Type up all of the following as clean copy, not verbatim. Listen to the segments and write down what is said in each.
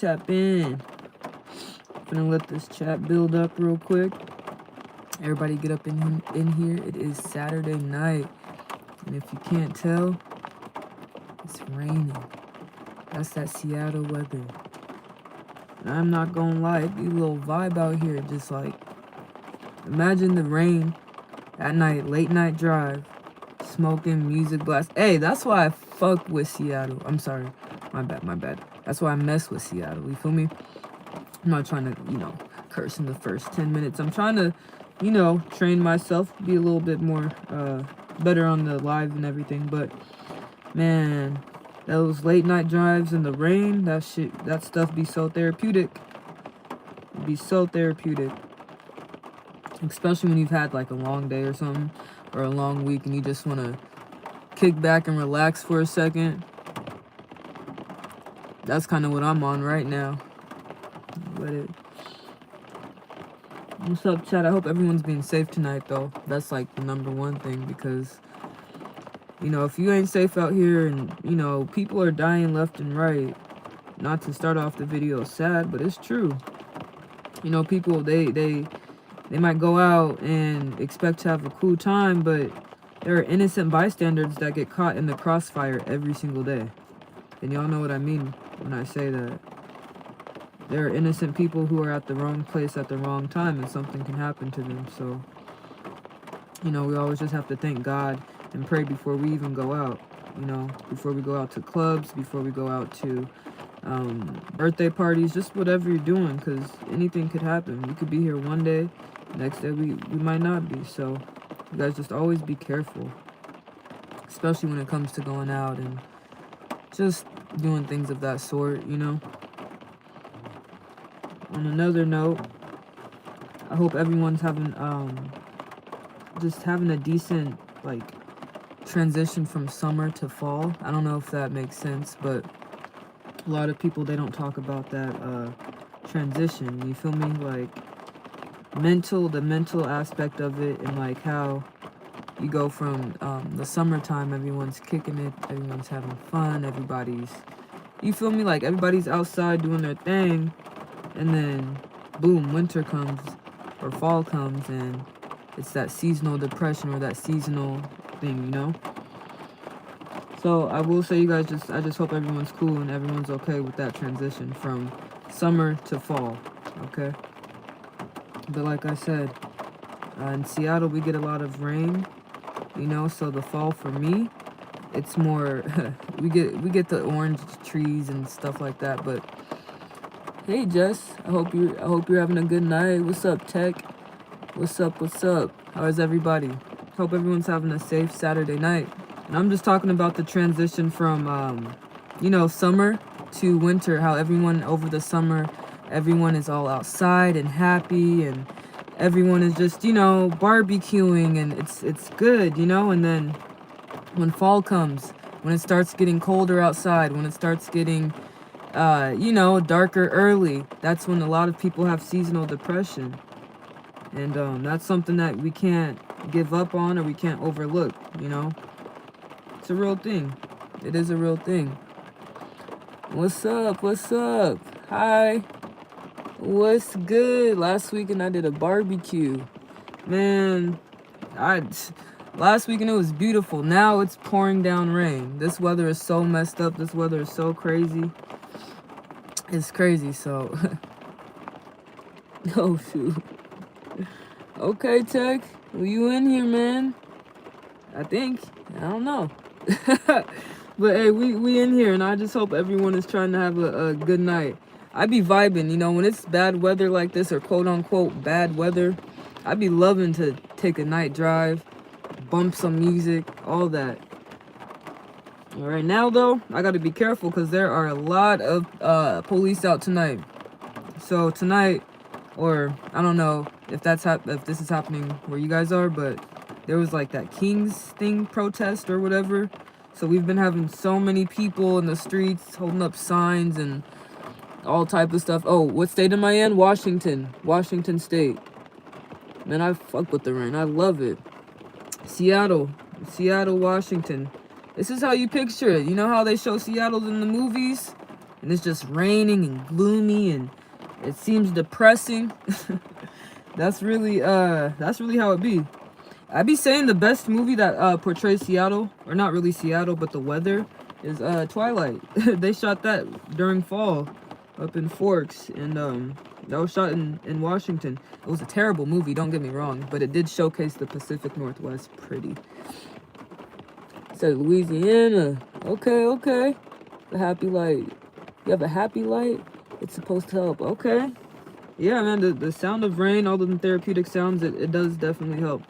Tap in. Gonna let this chat build up real quick. Everybody get up in here. It is Saturday night. And if you can't tell, it's raining. That's that Seattle weather. And I'm not gonna lie, it'd be a little vibe out here. Just like, imagine the rain at night, late night drive, smoking, music blast. Hey, that's why I fuck with Seattle. I'm sorry. My bad. That's why I mess with Seattle. You feel me? I'm not trying to, curse in the first 10 minutes. I'm trying to, train myself, be a little bit more better on the live and everything. But man, those late night drives in the rain, that stuff be so therapeutic. It'd be so therapeutic. Especially when you've had like a long day or something, or a long week, and you just want to kick back and relax for a second. That's kind of what I'm on right now. What's up, chat? I hope everyone's being safe tonight, though. That's like the number one thing, because if you ain't safe out here, and people are dying left and right. Not to start off the video sad, but it's true. People, they might go out and expect to have a cool time, but there are innocent bystanders that get caught in the crossfire every single day. And y'all know what I mean when I say that. There are innocent people who are at the wrong place at the wrong time, and something can happen to them. So, we always just have to thank God and pray before we even go out. Before we go out to clubs, before we go out to birthday parties, just whatever you're doing, because anything could happen. We could be here one day, next day we might not be. So, you guys just always be careful, especially when it comes to going out and just doing things of that sort, On another note, I hope everyone's having a decent transition from summer to fall. I don't know if that makes sense, but a lot of people, they don't talk about that transition. You feel me? Like the mental aspect of it, and like how you go from the summertime, everyone's kicking it, everyone's having fun, you feel me? Like everybody's outside doing their thing. And then, boom, winter comes, or fall comes, and it's that seasonal depression, or that seasonal thing, So I will say, you guys, I just hope everyone's cool and everyone's okay with that transition from summer to fall, okay? But like I said, in Seattle, we get a lot of rain, so the fall for me, it's more, we get the orange trees and stuff like that, but hey Jess, I hope you're having a good night. What's up, Tech? What's up? How is everybody? Hope everyone's having a safe Saturday night. And I'm just talking about the transition from summer to winter, how everyone over the summer, everyone is all outside and happy, and everyone is just, barbecuing, and it's good, and then when fall comes, when it starts getting colder outside, when it starts getting darker early, that's when a lot of people have seasonal depression. And that's something that we can't give up on, or we can't overlook, It's a real thing. It is a real thing. What's up? Hi. What's good? Last weekend I did a barbecue. Man, last weekend it was beautiful. Now it's pouring down rain. This weather is so messed up. This weather is so crazy. It's crazy, so. Oh, shoot. Okay, Tech. Well, you in here, man? I think. I don't know. But, hey, we in here, and I just hope everyone is trying to have a good night. I be vibing, when it's bad weather like this, or quote-unquote bad weather, I be loving to take a night drive, bump some music, all that. All right, now though, I got to be careful because there are a lot of police out tonight. So tonight, or I don't know if this is happening where you guys are, but there was like that King's thing protest or whatever. So we've been having so many people in the streets holding up signs and all type of stuff. Oh, what state am I in? Washington State. Man, I fuck with the rain. I love it. Seattle, Washington. This is how you picture it. You know how they show Seattle in the movies? and it's just raining and gloomy and it seems depressing. That's really how it be. I be saying the best movie that portrays Seattle, or not really Seattle, but the weather, is Twilight. They shot that during fall up in Forks, and that was shot in Washington. It was a terrible movie, don't get me wrong, but it did showcase the Pacific Northwest pretty. It said Louisiana. Okay. The happy light. You have a happy light? It's supposed to help. Okay. Yeah, man, the sound of rain, all the therapeutic sounds, it does definitely help.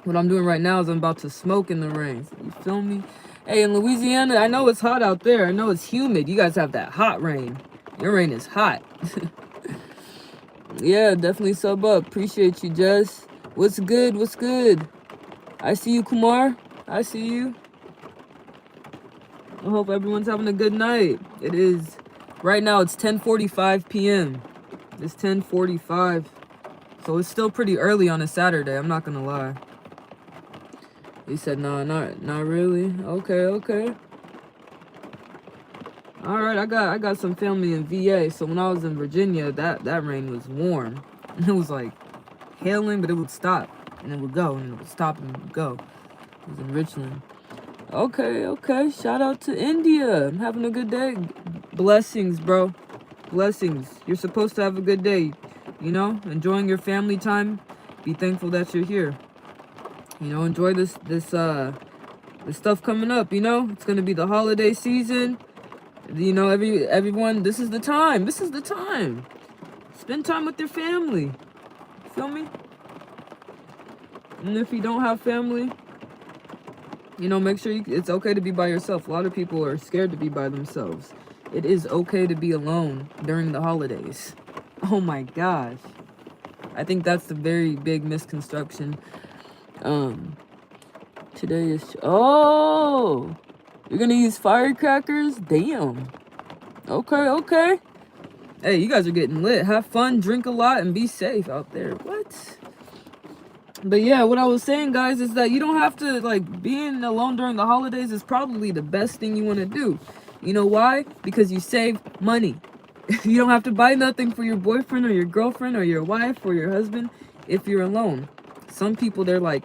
What I'm doing right now is I'm about to smoke in the rain. You feel me? Hey, in Louisiana, I know it's hot out there. I know it's humid. You guys have that hot rain. Your rain is hot. Yeah, definitely sub up. Appreciate you, Jess. What's good? What's good? I see you, Kumar. I see you. I hope everyone's having a good night. It is, right now it's 10:45 p.m. It's 10:45. So it's still pretty early on a Saturday, I'm not gonna lie. He said, no, not really. Okay. Alright, I got some family in VA, so when I was in Virginia, that rain was warm. It was like hailing, but it would stop, and it would go, and it would stop, and it would go. It was in Richland. Okay. Shout out to India. I'm having a good day. Blessings, bro. Blessings. You're supposed to have a good day. You know, enjoying your family time. Be thankful that you're here. You know, enjoy this stuff coming up. You know, it's gonna be the holiday season. You know, everyone. This is the time. Spend time with your family. Feel me? And if you don't have family, you know, make sure it's okay to be by yourself. A lot of people are scared to be by themselves. It is okay to be alone during the holidays. Oh my gosh. I think that's the very big misconstruction. Today is... Oh! You're gonna use firecrackers? Damn. Okay. Hey, you guys are getting lit. Have fun, drink a lot, and be safe out there. What? But yeah, what I was saying, guys, is that you don't have to, like, being alone during the holidays is probably the best thing you want to do. You know why? Because you save money. You don't have to buy nothing for your boyfriend or your girlfriend or your wife or your husband if you're alone. Some people, they're like,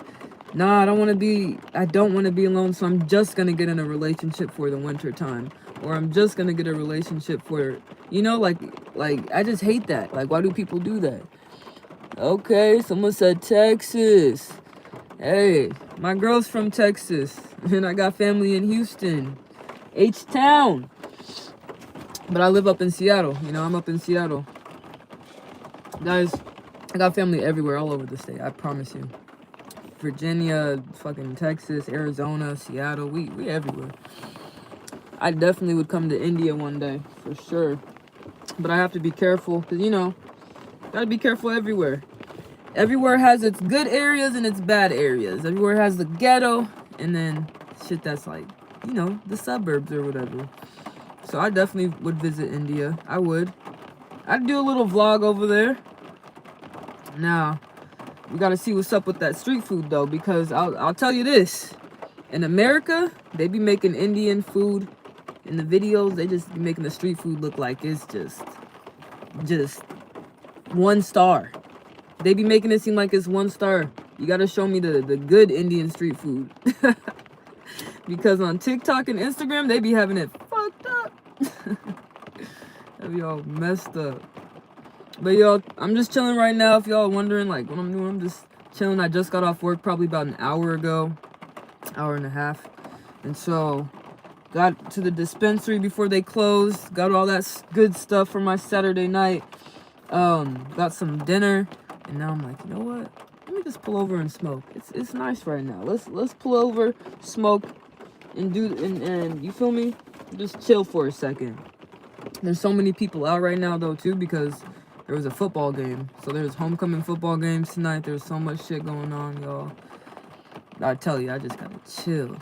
nah, I don't want to be alone, so I'm just going to get in a relationship for the winter time. Or I'm just going to get a relationship for, you know, like, I just hate that. Like, why do people do that? Okay, someone said Texas. Hey, my girl's from Texas, and I got family in Houston, H-Town. But I live up in Seattle. You know, I'm up in Seattle. Guys, I got family everywhere, all over the state, I promise you. Virginia, fucking Texas, Arizona, Seattle, we everywhere. I definitely would come to India one day, for sure. But I have to be careful, because, you know, gotta be careful everywhere. Everywhere has its good areas and its bad areas. Everywhere has the ghetto and then shit that's like, you know, the suburbs or whatever. So I definitely would visit India. I would. I'd do a little vlog over there. Now, we gotta see what's up with that street food though, because I'll tell you this. In America, they be making Indian food in the videos. They just be making the street food look like it's just 1 star. They be making it seem like it's 1 star. You gotta show me the good Indian street food. Because on TikTok and Instagram, they be having it fucked up. They be all messed up. But y'all, I'm just chilling right now. If y'all wondering like what I'm doing, I'm just chilling. I just got off work probably about an hour ago. Hour and a half. And so, got to the dispensary before they closed. Got all that good stuff for my Saturday night. Got some dinner. And now I'm like, you know what? Let me just pull over and smoke. It's nice right now. Let's pull over, smoke, and you feel me? Just chill for a second. There's so many people out right now though too, because there was a football game. So there's homecoming football games tonight. There's so much shit going on, y'all. I tell you, I just gotta chill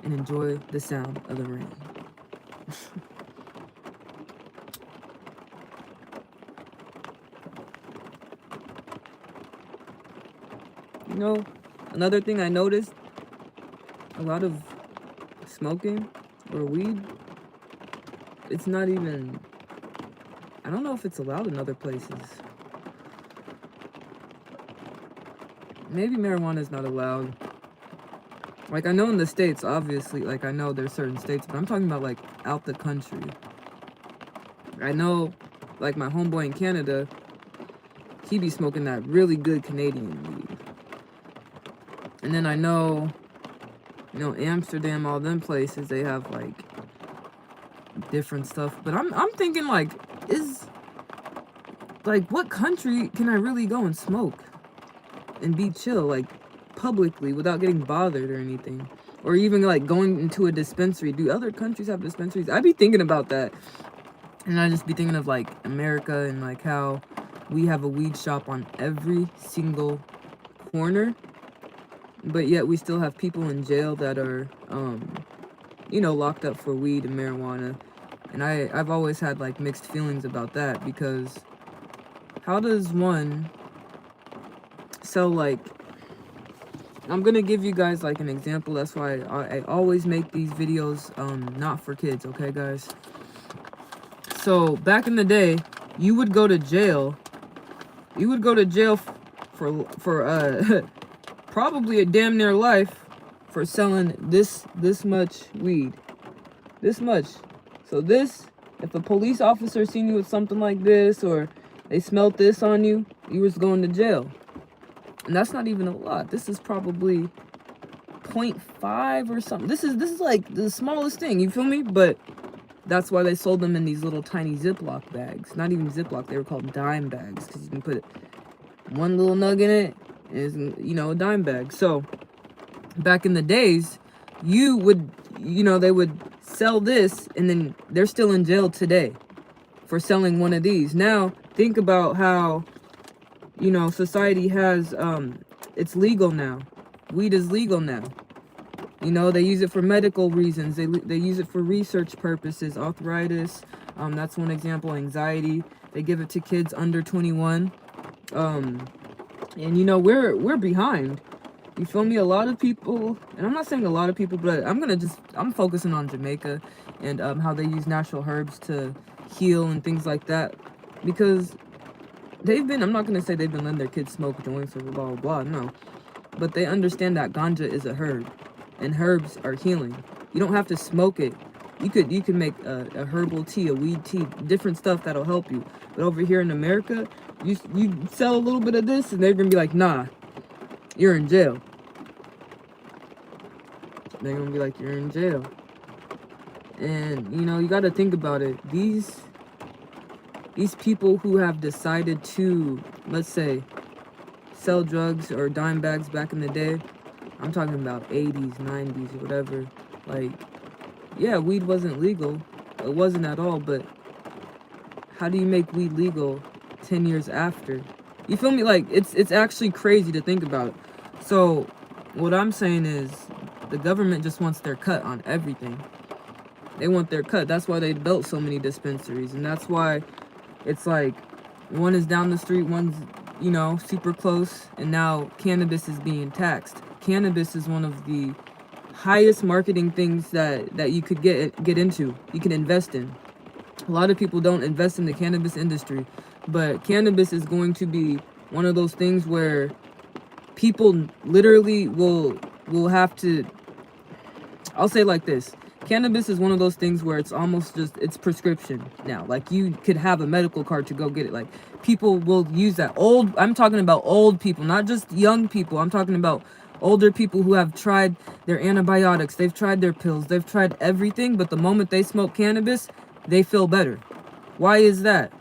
and enjoy the sound of the rain. You know, another thing I noticed, a lot of smoking or weed, it's not even I don't know if it's allowed in other places. Maybe marijuana is not allowed. Like, I know in the States, obviously, like, I know there's certain states, but I'm talking about, like, out the country. I know, like, my homeboy in Canada, he be smoking that really good Canadian weed. And then I know, you know, Amsterdam, all them places, they have, like, different stuff. But I'm thinking, like, what country can I really go and smoke and be chill, like, publicly without getting bothered or anything? Or even, like, going into a dispensary. Do other countries have dispensaries? I'd be thinking about that. And I just be thinking of, like, America and, like, how we have a weed shop on every single corner. But yet we still have people in jail that are, you know, locked up for weed and marijuana. And I've always had, like, mixed feelings about that, because how does one sell, like, I'm gonna give you guys, like, an example. That's why I always make these videos, not for kids, okay, guys? So, back in the day, you would go to jail. You would go to jail for probably a damn near life for selling this much weed. This much. So this, if a police officer seen you with something like this, or they smelt this on you, you was going to jail. And that's not even a lot. This is probably 0.5 or something. This is like the smallest thing, you feel me? But that's why they sold them in these little tiny Ziploc bags. Not even Ziploc, they were called dime bags, because you can put one little nug in it, and it's, you know, a dime bag. So back in the days, you would, you know, they would sell this, and then they're still in jail today for selling one of these. Now think about how, you know, society has, it's legal now. Weed is legal now. You know, they use it for medical reasons. They use it for research purposes. Arthritis, that's one example. Anxiety. They give it to kids under 21. And you know, we're behind. You feel me? A lot of people, and I'm not saying a lot of people, but I'm focusing on Jamaica and how they use natural herbs to heal and things like that, because I'm not gonna say they've been letting their kids smoke joints or blah blah blah, no, but they understand that ganja is a herb, and herbs are healing. You don't have to smoke it. You could make a herbal tea, a weed tea, different stuff that'll help you. But over here in America, you sell a little bit of this, and they're gonna be like, nah, you're in jail. They're gonna be like, you're in jail. And you know, you got to think about it. These people who have decided to, let's say, sell drugs or dime bags back in the day, I'm talking about 80s, 90s, or whatever. Like, yeah, weed wasn't legal. It wasn't at all, but how do you make weed legal 10 years after? You feel me? Like, it's actually crazy to think about. So, what I'm saying is, the government just wants their cut on everything. They want their cut. That's why they built so many dispensaries. And that's why it's like, one is down the street, one's, you know, super close. And now cannabis is being taxed. Cannabis is one of the highest marketing things that you could get into. You can invest in. A lot of people don't invest in the cannabis industry. But cannabis is going to be one of those things where people literally will have to, I'll say like this. Cannabis is one of those things where it's almost just, it's prescription now. Like, you could have a medical card to go get it. Like, people will use that. I'm talking about old people, not just young people. I'm talking about older people who have tried their antibiotics. They've tried their pills. They've tried everything. But the moment they smoke cannabis, they feel better. Why is that?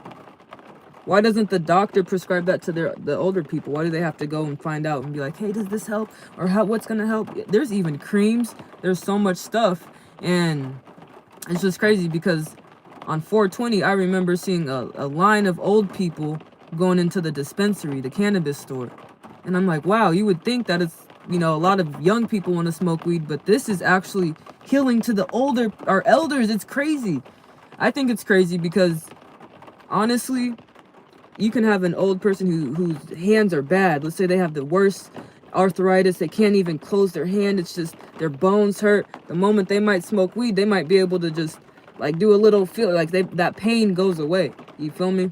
Why doesn't the doctor prescribe that to the older people? Why do they have to go and find out and be like, hey, does this help? Or what's going to help? There's even creams. There's so much stuff. And it's just crazy, because on 420, I remember seeing a line of old people going into the dispensary, the cannabis store. And I'm like, wow, you would think that it's, you know, a lot of young people want to smoke weed, but this is actually healing to our elders. It's crazy. I think it's crazy because, honestly, you can have an old person whose hands are bad. Let's say they have the worst arthritis. They can't even close their hand. It's just their bones hurt. The moment they might smoke weed, they might be able to just, like, do a little feel, like that pain goes away. You feel me?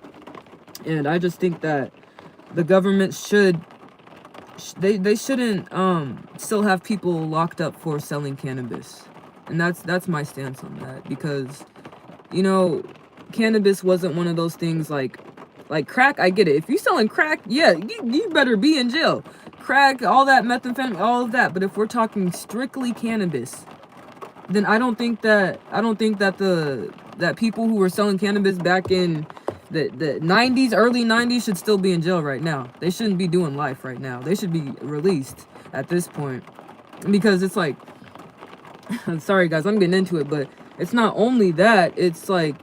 And I just think that the government should, they shouldn't still have people locked up for selling cannabis. And that's my stance on that, because you know, cannabis wasn't one of those things like crack. I get it. If you selling crack, yeah, you better be in jail. Crack, all that methamphetamine, all of that. But if we're talking strictly cannabis, then I don't think that that people who were selling cannabis back in the 90s, early 90s should still be in jail right now. They shouldn't be doing life right now. They should be released at this point. Because it's like, I'm sorry guys, I'm getting into it, but it's not only that, it's like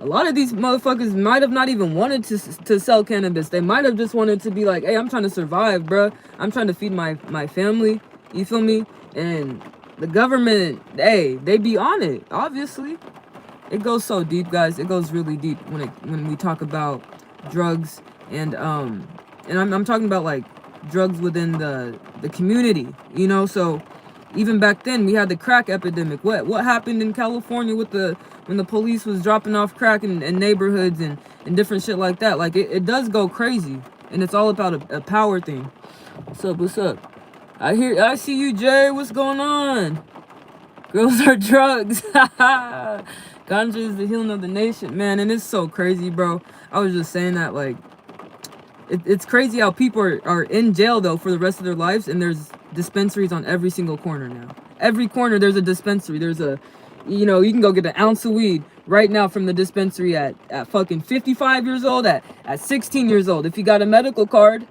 a lot of these motherfuckers might have not even wanted to sell cannabis. They might have just wanted to be like, hey, I'm trying to survive, bruh. I'm trying to feed my family. You feel me? And the government, hey, they be on it, obviously. It goes so deep, guys. It goes really deep when we talk about drugs and I'm talking about like drugs within the community, you know. So even back then we had the crack epidemic. What happened in California with when the police was dropping off crack in neighborhoods and different shit like that. Like it does go crazy, and it's all about a power thing. What's up? I see you, Jay. What's going on? Girls are drugs. Ganja is the healing of the nation, man. And it's so crazy, bro. I was just saying that, like, it's crazy how people are in jail though for the rest of their lives, and there's dispensaries on every single corner now. Every corner there's a dispensary. There's a, you know, you can go get an ounce of weed right now from the dispensary at fucking 55 years old, at 16 years old, if you got a medical card.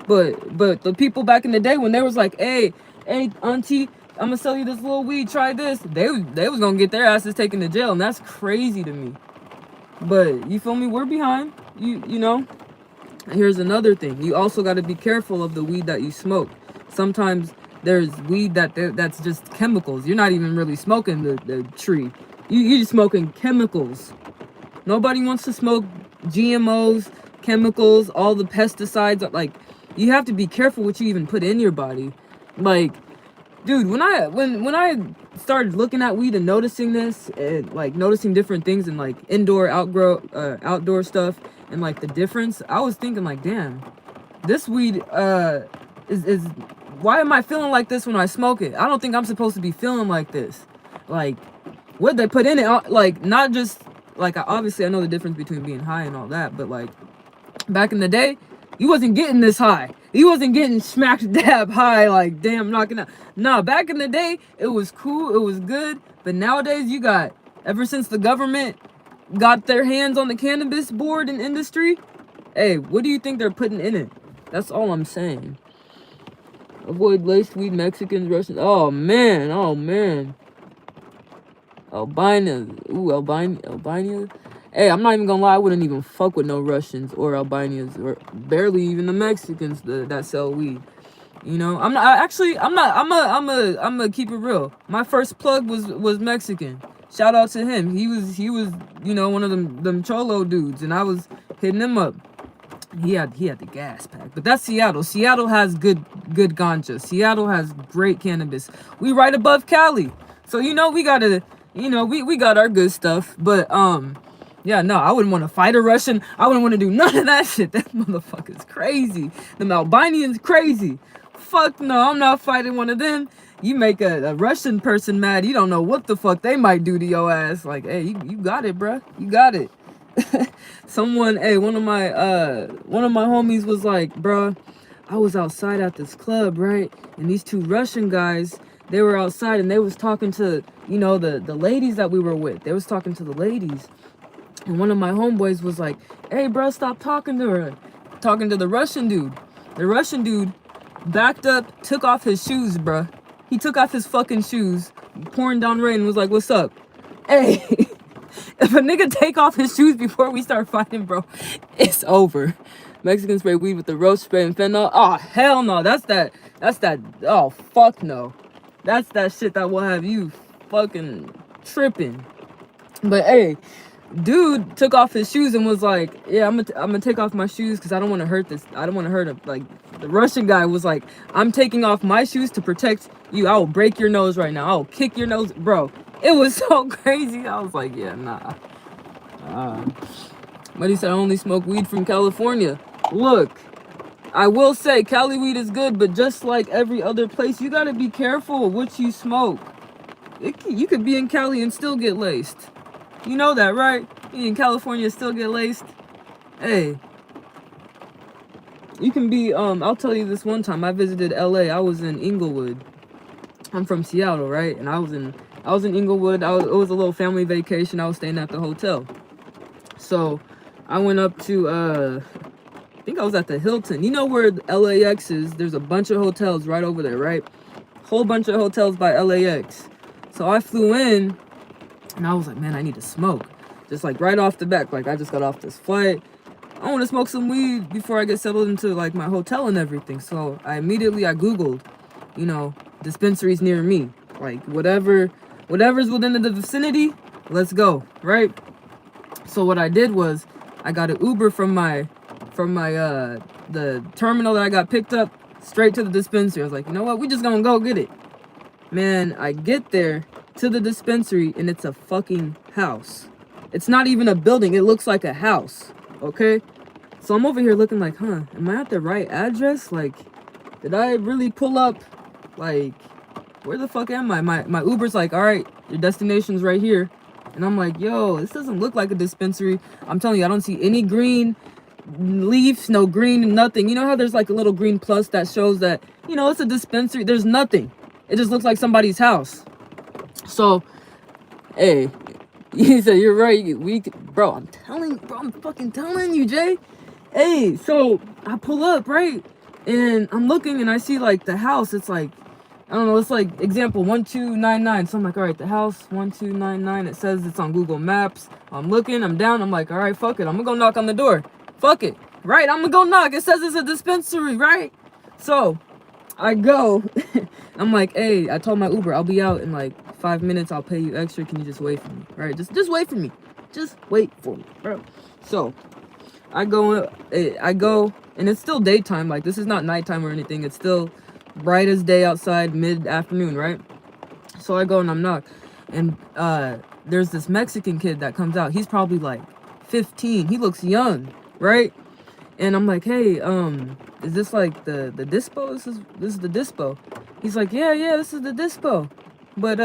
But the people back in the day when they was like, hey auntie, I'm gonna sell you this little weed, try this, they was gonna get their asses taken to jail, and that's crazy to me. But you feel me, we're behind. You know. Here's another thing. You also got to be careful of the weed that you smoke. Sometimes there's weed that's just chemicals. You're not even really smoking the tree. You're just smoking chemicals. Nobody wants to smoke GMOs, chemicals, all the pesticides. Like, you have to be careful what you even put in your body. Like, dude, when I started looking at weed and noticing this, and like noticing different things and like indoor, outdoor stuff, and like the difference, I was thinking like, damn, this weed is why am I feeling like this when I smoke it? I don't think I'm supposed to be feeling like this. Like, what they put in it, like, not just like, obviously I know the difference between being high and all that, but like back in the day, you wasn't getting this high. You wasn't getting smack dab high, like, damn, knocking out. Nah, back in the day, it was cool, it was good. But nowadays, you got, ever since the government got their hands on the cannabis board and industry, hey, what do you think they're putting in it? That's all I'm saying. Avoid laced weed, Mexicans, Russians. Oh, man. Albania. Ooh, Albania. Hey, I'm not even gonna lie, I wouldn't even fuck with no Russians or Albanians or barely even the Mexicans that sell weed. You know, I'm gonna keep it real. My first plug was Mexican. Shout out to him. He was, you know, one of them cholo dudes, and I was hitting him up. He had the gas pack. But that's Seattle. Seattle has good ganja. Seattle has great cannabis. We right above Cali. So, you know, we gotta, you know, we got our good stuff. But yeah, no, I wouldn't want to fight a Russian. I wouldn't want to do none of that shit. That motherfucker's crazy. Them Albanians crazy. Fuck no, I'm not fighting one of them. You make a Russian person mad, you don't know what the fuck they might do to your ass. Like, hey, you got it, bruh. You got it. Someone, hey, one of my homies was like, bruh, I was outside at this club, right? And these two Russian guys, they were outside and they was talking to, you know, the ladies that we were with. They was talking to the ladies. And one of my homeboys was like, hey, bro, stop talking to her. Talking to the Russian dude. The Russian dude backed up, took off his shoes, bruh. He took off his fucking shoes, pouring down rain, and was like, what's up? Hey, if a nigga take off his shoes before we start fighting, bro, it's over. Mexicans spray weed with the roach spray and fentanyl. Oh, hell no. That's that. Oh, fuck no. That's that shit that will have you fucking tripping. But, hey, dude took off his shoes and was like, yeah, I'm gonna take off my shoes because I don't want to hurt this. I don't want to hurt him. Like, the Russian guy was like, I'm taking off my shoes to protect you. I will break your nose right now. I will kick your nose. Bro, it was so crazy. I was like, yeah, nah. But he said I only smoke weed from California. Look, I will say Cali weed is good, but just like every other place, you gotta be careful what you smoke. You could be in Cali and still get laced. You know that, right? You in California still get laced. Hey, you can be, I'll tell you this one time. I visited LA. I was in Inglewood. I'm from Seattle, right? And I was in Inglewood. It was a little family vacation. I was staying at the hotel. So I went up to, I think I was at the Hilton. You know where the LAX is? There's a bunch of hotels right over there, right? Whole bunch of hotels by LAX. So I flew in and I was like, man, I need to smoke. Just like right off the back. Like I just got off this flight. I want to smoke some weed before I get settled into like my hotel and everything. So I Googled, you know, dispensaries near me. Like whatever's within the vicinity, let's go, right? So what I did was I got an Uber from the terminal that I got picked up straight to the dispensary. I was like, you know what? We just gonna go get it. Man, I get there to the dispensary and it's a fucking house. It's not even a building. It looks like a house. Okay? So I'm over here looking like, am I at the right address? Like, did I really pull up? Like, where the fuck am I? My Uber's like, all right, your destination's right here. And I'm like, yo, this doesn't look like a dispensary. I'm telling you, I don't see any green leaves, no green, nothing. You know how there's like a little green plus that shows that, you know, it's a dispensary? There's nothing. It just looks like somebody's house. So, hey, he said, you're right. Bro, I'm fucking telling you, Jay. Hey, so I pull up, right? And I'm looking and I see like the house. It's like, I don't know, it's like example 1299. So I'm like, all right, the house 1299. It says it's on Google Maps. I'm looking, I'm down. I'm like, all right, fuck it. I'm gonna go knock on the door. Fuck it. Right? I'm gonna go knock. It says it's a dispensary, right? So I go. I'm like, hey, I told my Uber I'll be out in like 5 minutes. I'll pay you extra. Can you just wait for me? Right? Just wait for me. Just wait for me, bro. So I go, and it's still daytime. Like, this is not nighttime or anything. It's still bright as day outside, mid-afternoon, right? So I go and I'm knock. And there's this Mexican kid that comes out. He's probably like 15. He looks young, right? And I'm like, hey, is this like the dispo? This is the dispo. He's like, yeah, this is the dispo. But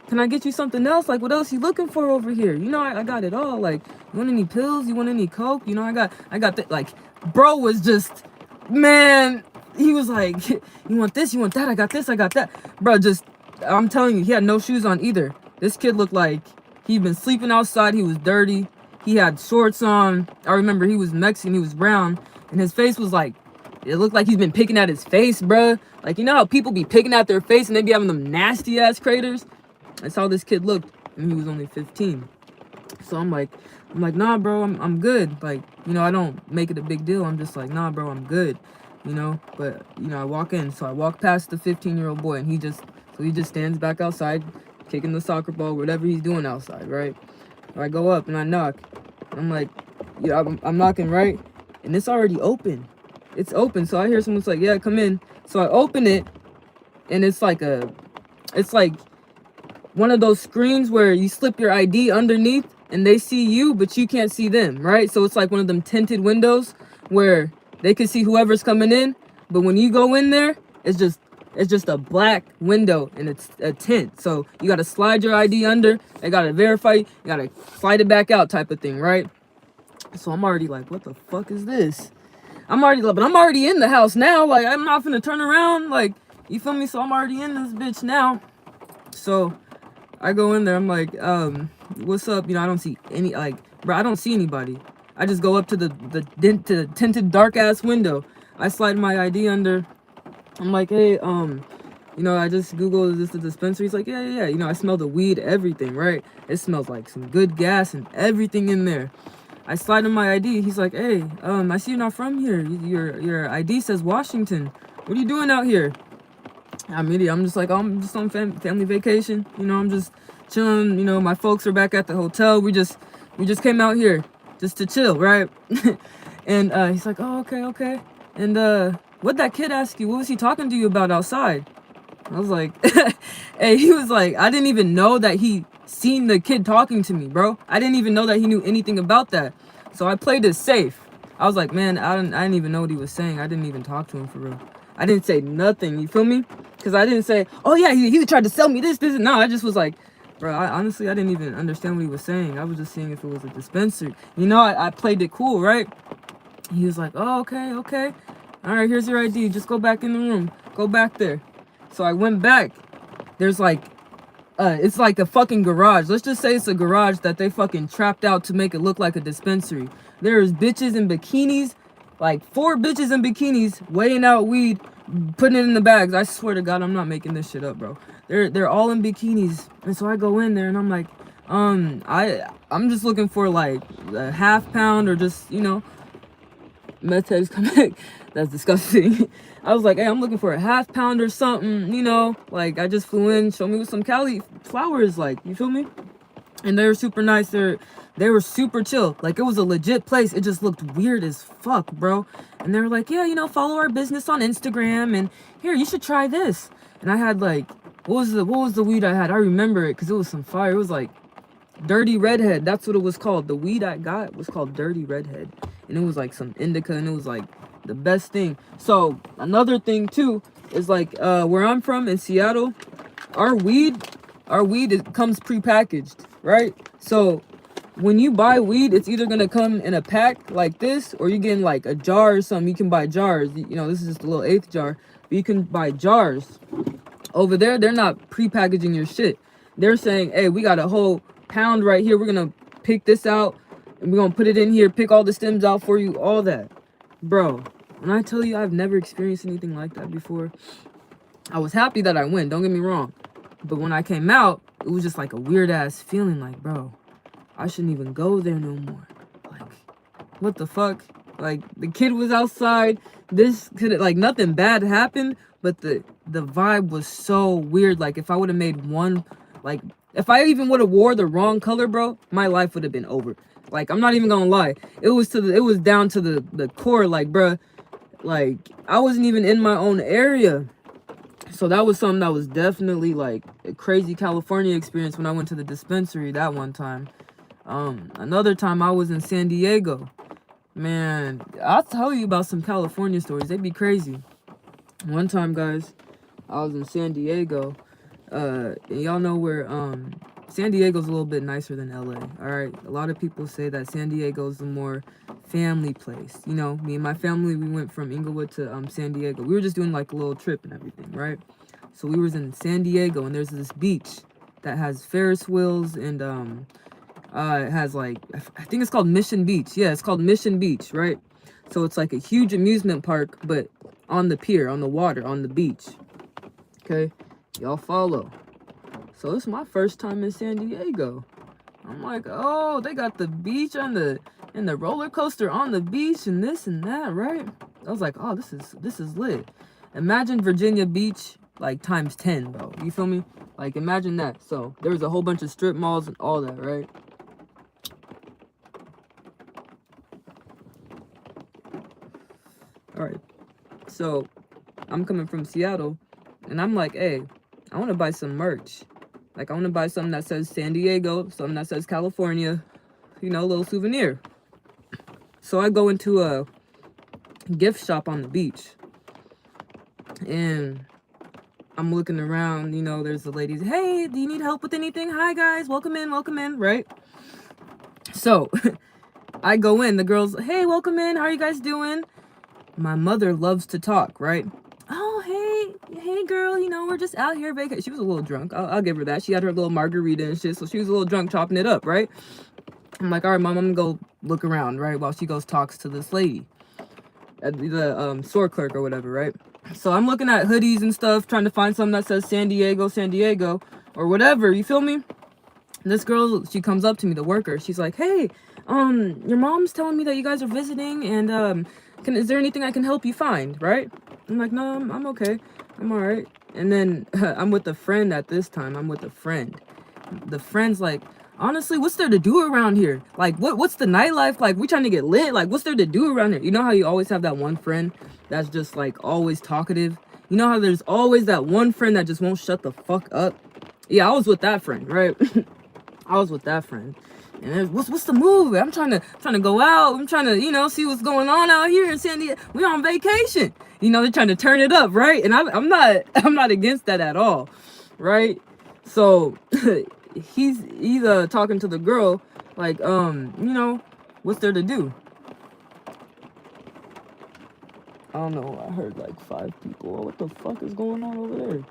can I get you something else? Like, what else you looking for over here? You know, I got it all. Like, you want any pills? You want any coke? You know, I got that. Like, bro was just, man, he was like, you want this? You want that? I got this. I got that. Bro, just, I'm telling you, he had no shoes on either. This kid looked like he'd been sleeping outside. He was dirty. He had shorts on. I remember he was Mexican. He was brown. And his face was like, it looked like he's been picking at his face, bruh. Like, you know how people be picking at their face and they be having them nasty ass craters? That's how this kid looked. And he was only 15. So I'm like, nah, bro, I'm good. Like, you know, I don't make it a big deal. I'm just like, nah, bro, I'm good. You know, but, you know, I walk in. So I walk past the 15-year-old boy and he just stands back outside, kicking the soccer ball, whatever he's doing outside, right? I go up and I knock. I'm like, yeah, I'm knocking, right? And it's already open. It's open. So I hear someone's like, yeah, come in. So I open it and it's like one of those screens where you slip your ID underneath and they see you, but you can't see them, right? So it's like one of them tinted windows where they can see whoever's coming in. But when you go in there, it's just a black window and it's a tint. So you got to slide your ID under. They got to verify. You got to slide it back out type of thing, right? So I'm already like, what the fuck is this? I'm already in the house now. Like, I'm not finna turn around. Like, you feel me? So I'm already in this bitch now. So I go in there. I'm like, what's up? You know, I don't see any, like, bro, I don't see anybody. I just go up to the tinted dark ass window. I slide my ID under. I'm like, hey, you know, I just Googled, is this the dispensary? He's like, yeah. You know, I smell the weed, everything, right? It smells like some good gas and everything in there. I slide in my ID. He's like, hey, I see you're not from here. Your ID says Washington. What are you doing out here? I'm just like, I'm just on family vacation. You know, I'm just chilling. You know, my folks are back at the hotel. We just came out here just to chill, right? And he's like, oh, okay. And what'd that kid ask you? What was he talking to you about outside? I was like, hey, he was like, I didn't even know that he seen the kid talking to me, bro. I didn't even know that he knew anything about that. So I played it safe. I was like, man, I didn't even know what he was saying. I didn't even talk to him for real. I didn't say nothing, you feel me? Because I didn't say, oh yeah, he tried to sell me this. No, I just was like, bro, honestly, I didn't even understand what he was saying. I was just seeing if it was a dispensary. You know, I played it cool, right? He was like, oh, okay. All right, here's your ID. Just go back in the room. Go back there. So I went back. There's like, it's like a fucking garage. Let's just say it's a garage that they fucking trapped out to make it look like a dispensary. There's bitches in bikinis, like 4 bitches in bikinis weighing out weed, putting it in the bags. I swear to God, I'm not making this shit up, bro. They're all in bikinis. And so I go in there and I'm like, I'm just looking for like a half pound or just, you know, meth heads come back. That's disgusting. I was like, hey, I'm looking for a half pound or something, you know, like I just flew in, show me what some Cali flowers like, you feel me? And they were super nice. They were super chill. Like it was a legit place. It just looked weird as fuck, bro. And they were like, yeah, you know, follow our business on Instagram and here, you should try this. And I had like, what was the weed I had? I remember it because it was some fire. It was like Dirty Redhead. That's what it was called. The weed I got was called Dirty Redhead. And it was like some indica and it was like the best thing. So another thing too is like where I'm from in Seattle, our weed it comes prepackaged, right? So when you buy weed, it's either gonna come in a pack like this or you getting like a jar or something. You can buy jars, you know, this is just a little 1/8 jar, but you can buy jars. Over there, they're not prepackaging your shit. They're saying, hey, we got a whole pound right here. We're gonna pick this out and we're gonna put it in here, pick all the stems out for you, all that. Bro, when I tell you I've never experienced anything like that before, I was happy that I went, don't get me wrong. But when I came out, it was just like a weird ass feeling like, bro, I shouldn't even go there no more. Like, what the fuck? Like, the kid was outside. This could, like, nothing bad happened, but the vibe was so weird. Like, if I would have made one, like, if I even would have wore the wrong color, bro, my life would have been over. Like, I'm not even gonna lie. It was down to the core, like, bruh, like, I wasn't even in my own area. So that was something that was definitely like a crazy California experience when I went to the dispensary that one time. Another time I was in San Diego. Man, I'll tell you about some California stories. They'd be crazy. One time, guys, I was in San Diego. And y'all know where San Diego's a little bit nicer than LA. All right, a lot of people say that San Diego's the more family place. You know, me and my family, we went from Inglewood to San Diego. We were just doing like a little trip and everything, right? So we was in San Diego and there's this beach that has Ferris wheels and it has like, I think it's called Mission Beach. Yeah, it's called Mission Beach, right? So it's like a huge amusement park, but on the pier, on the water, on the beach. Okay, y'all follow. So it's my first time in San Diego. I'm like, oh, they got the beach and the roller coaster on the beach and this and that, right? I was like, oh, this is lit. Imagine Virginia Beach like times 10, bro. You feel me? Like imagine that. So there was a whole bunch of strip malls and all that, right? All right. So I'm coming from Seattle and I'm like, hey, I want to buy some merch. Like, I want to buy something that says San Diego, something that says California, you know, a little souvenir. So I go into a gift shop on the beach. And I'm looking around, you know, there's the ladies. Hey, do you need help with anything? Hi, guys. Welcome in, right? So I go in. The girls, hey, welcome in. How are you guys doing? My mother loves to talk, right? Oh, hey girl, you know, we're just out here vacation. She was a little drunk. I'll give her that. She had her little margarita and shit, so she was a little drunk chopping it up, right? I'm like, all right, mom, I'm gonna go look around, right? While she goes talks to this lady at the store clerk or whatever, right? So I'm looking at hoodies and stuff, trying to find something that says San Diego, or whatever, you feel me? And this girl, she comes up to me, the worker. She's like, hey, your mom's telling me that you guys are visiting, and is there anything I can help you find, right? I'm like, no, I'm okay. I'm all right. And then I'm with a friend at this time. I'm with a friend. The friend's like, honestly, what's there to do around here? Like, what's the nightlife like? We trying to get lit? Like, what's there to do around here? You know how you always have that one friend that's just like always talkative? You know how there's always that one friend that just won't shut the fuck up? Yeah, I was with that friend, right? I was with that friend. And there's, what's the move? I'm trying to go out. I'm trying to, you know, see what's going on out here in San Diego. We're on vacation. You know, they're trying to turn it up, right? And I'm not against that at all, right? So he's talking to the girl like, you know, what's there to do? I don't know. I heard like 5 people. Oh, what the fuck is going on over there?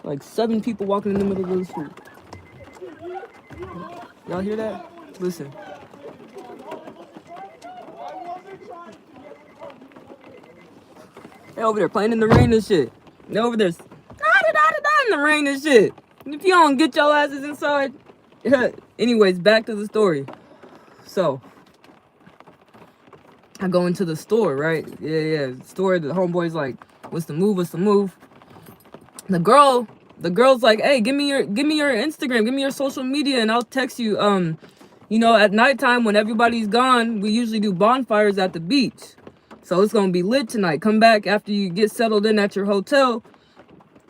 Like 7 people walking in the middle of the street. Y'all hear that? Listen. They over there playing in the rain and shit. They over there in the rain and shit. If you don't get your asses inside. Anyways, back to the story. So I go into the store, right? Yeah. Store, the homeboy's like, what's the move? The girl's like, hey, give me your Instagram, give me your social media, and I'll text you. You know, at nighttime when everybody's gone, we usually do bonfires at the beach. So it's gonna be lit tonight. Come back after you get settled in at your hotel,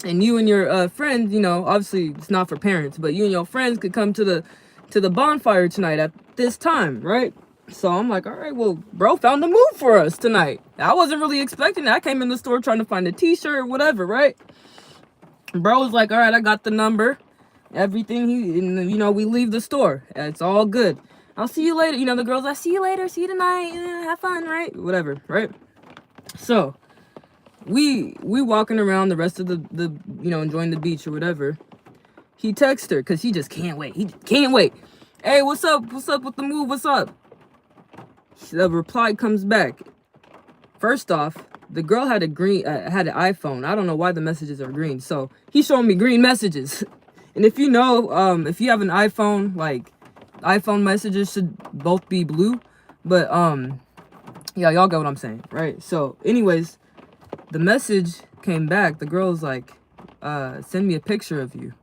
and you and your friends, you know, obviously it's not for parents, but you and your friends could come to the bonfire tonight at this time, right? So I'm like, all right, well, bro found a move for us tonight. I wasn't really expecting that. I came in the store trying to find a t-shirt or whatever, right? Bro was like, all right, I got the number, everything. You know, we leave the store. It's all good. I'll see you later. You know, the girls, I see you later. See you tonight. Have fun, right? Whatever, right? So we walking around the rest of the you know, enjoying the beach or whatever. He texts her because he just can't wait. He can't wait. Hey, what's up? What's up with the move? What's up? The reply comes back. First off, the girl had had an iPhone. I don't know why the messages are green. So he's showing me green messages. And if you know, if you have an iPhone, like iPhone messages should both be blue. But yeah, y'all get what I'm saying, right? So anyways, the message came back. The girl's like, send me a picture of you.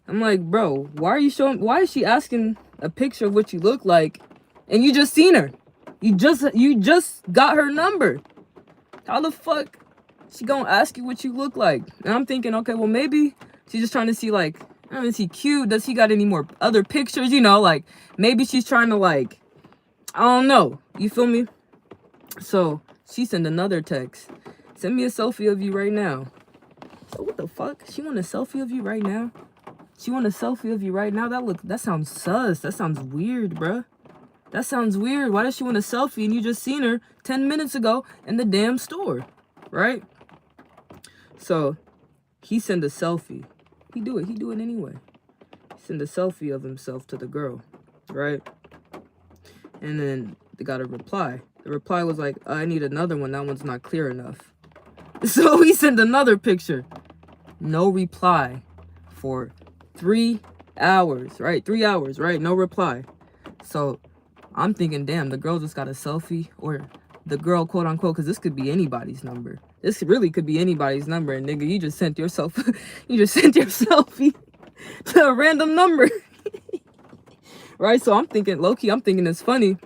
I'm like, bro, why is she asking a picture of what you look like? And you just seen her. You just got her number. How the fuck she gonna ask you what you look like? And I'm thinking, okay, well, maybe she's just trying to see, like, is he cute? Does he got any more other pictures? You know, like, maybe she's trying to, like, I don't know. You feel me? So she sent another text. Send me a selfie of you right now. So what the fuck? She want a selfie of you right now? She want a selfie of you right now? That sounds sus. That sounds weird, bruh. That sounds weird. Why does she want a selfie and you just seen her 10 minutes ago in the damn store, right? So he sent a selfie. He do it anyway. He sent a selfie of himself to the girl, right? And then they got a reply. The reply was like, I need another one. That one's not clear enough. So he sent another picture. No reply for 3 hours, right? 3 hours, right? No reply. So I'm thinking, damn, the girl just got a selfie, or the girl, quote unquote, because this could be anybody's number. This really could be anybody's number, and nigga, you just sent your selfie to a random number, right? So I'm thinking, low key, I'm thinking it's funny,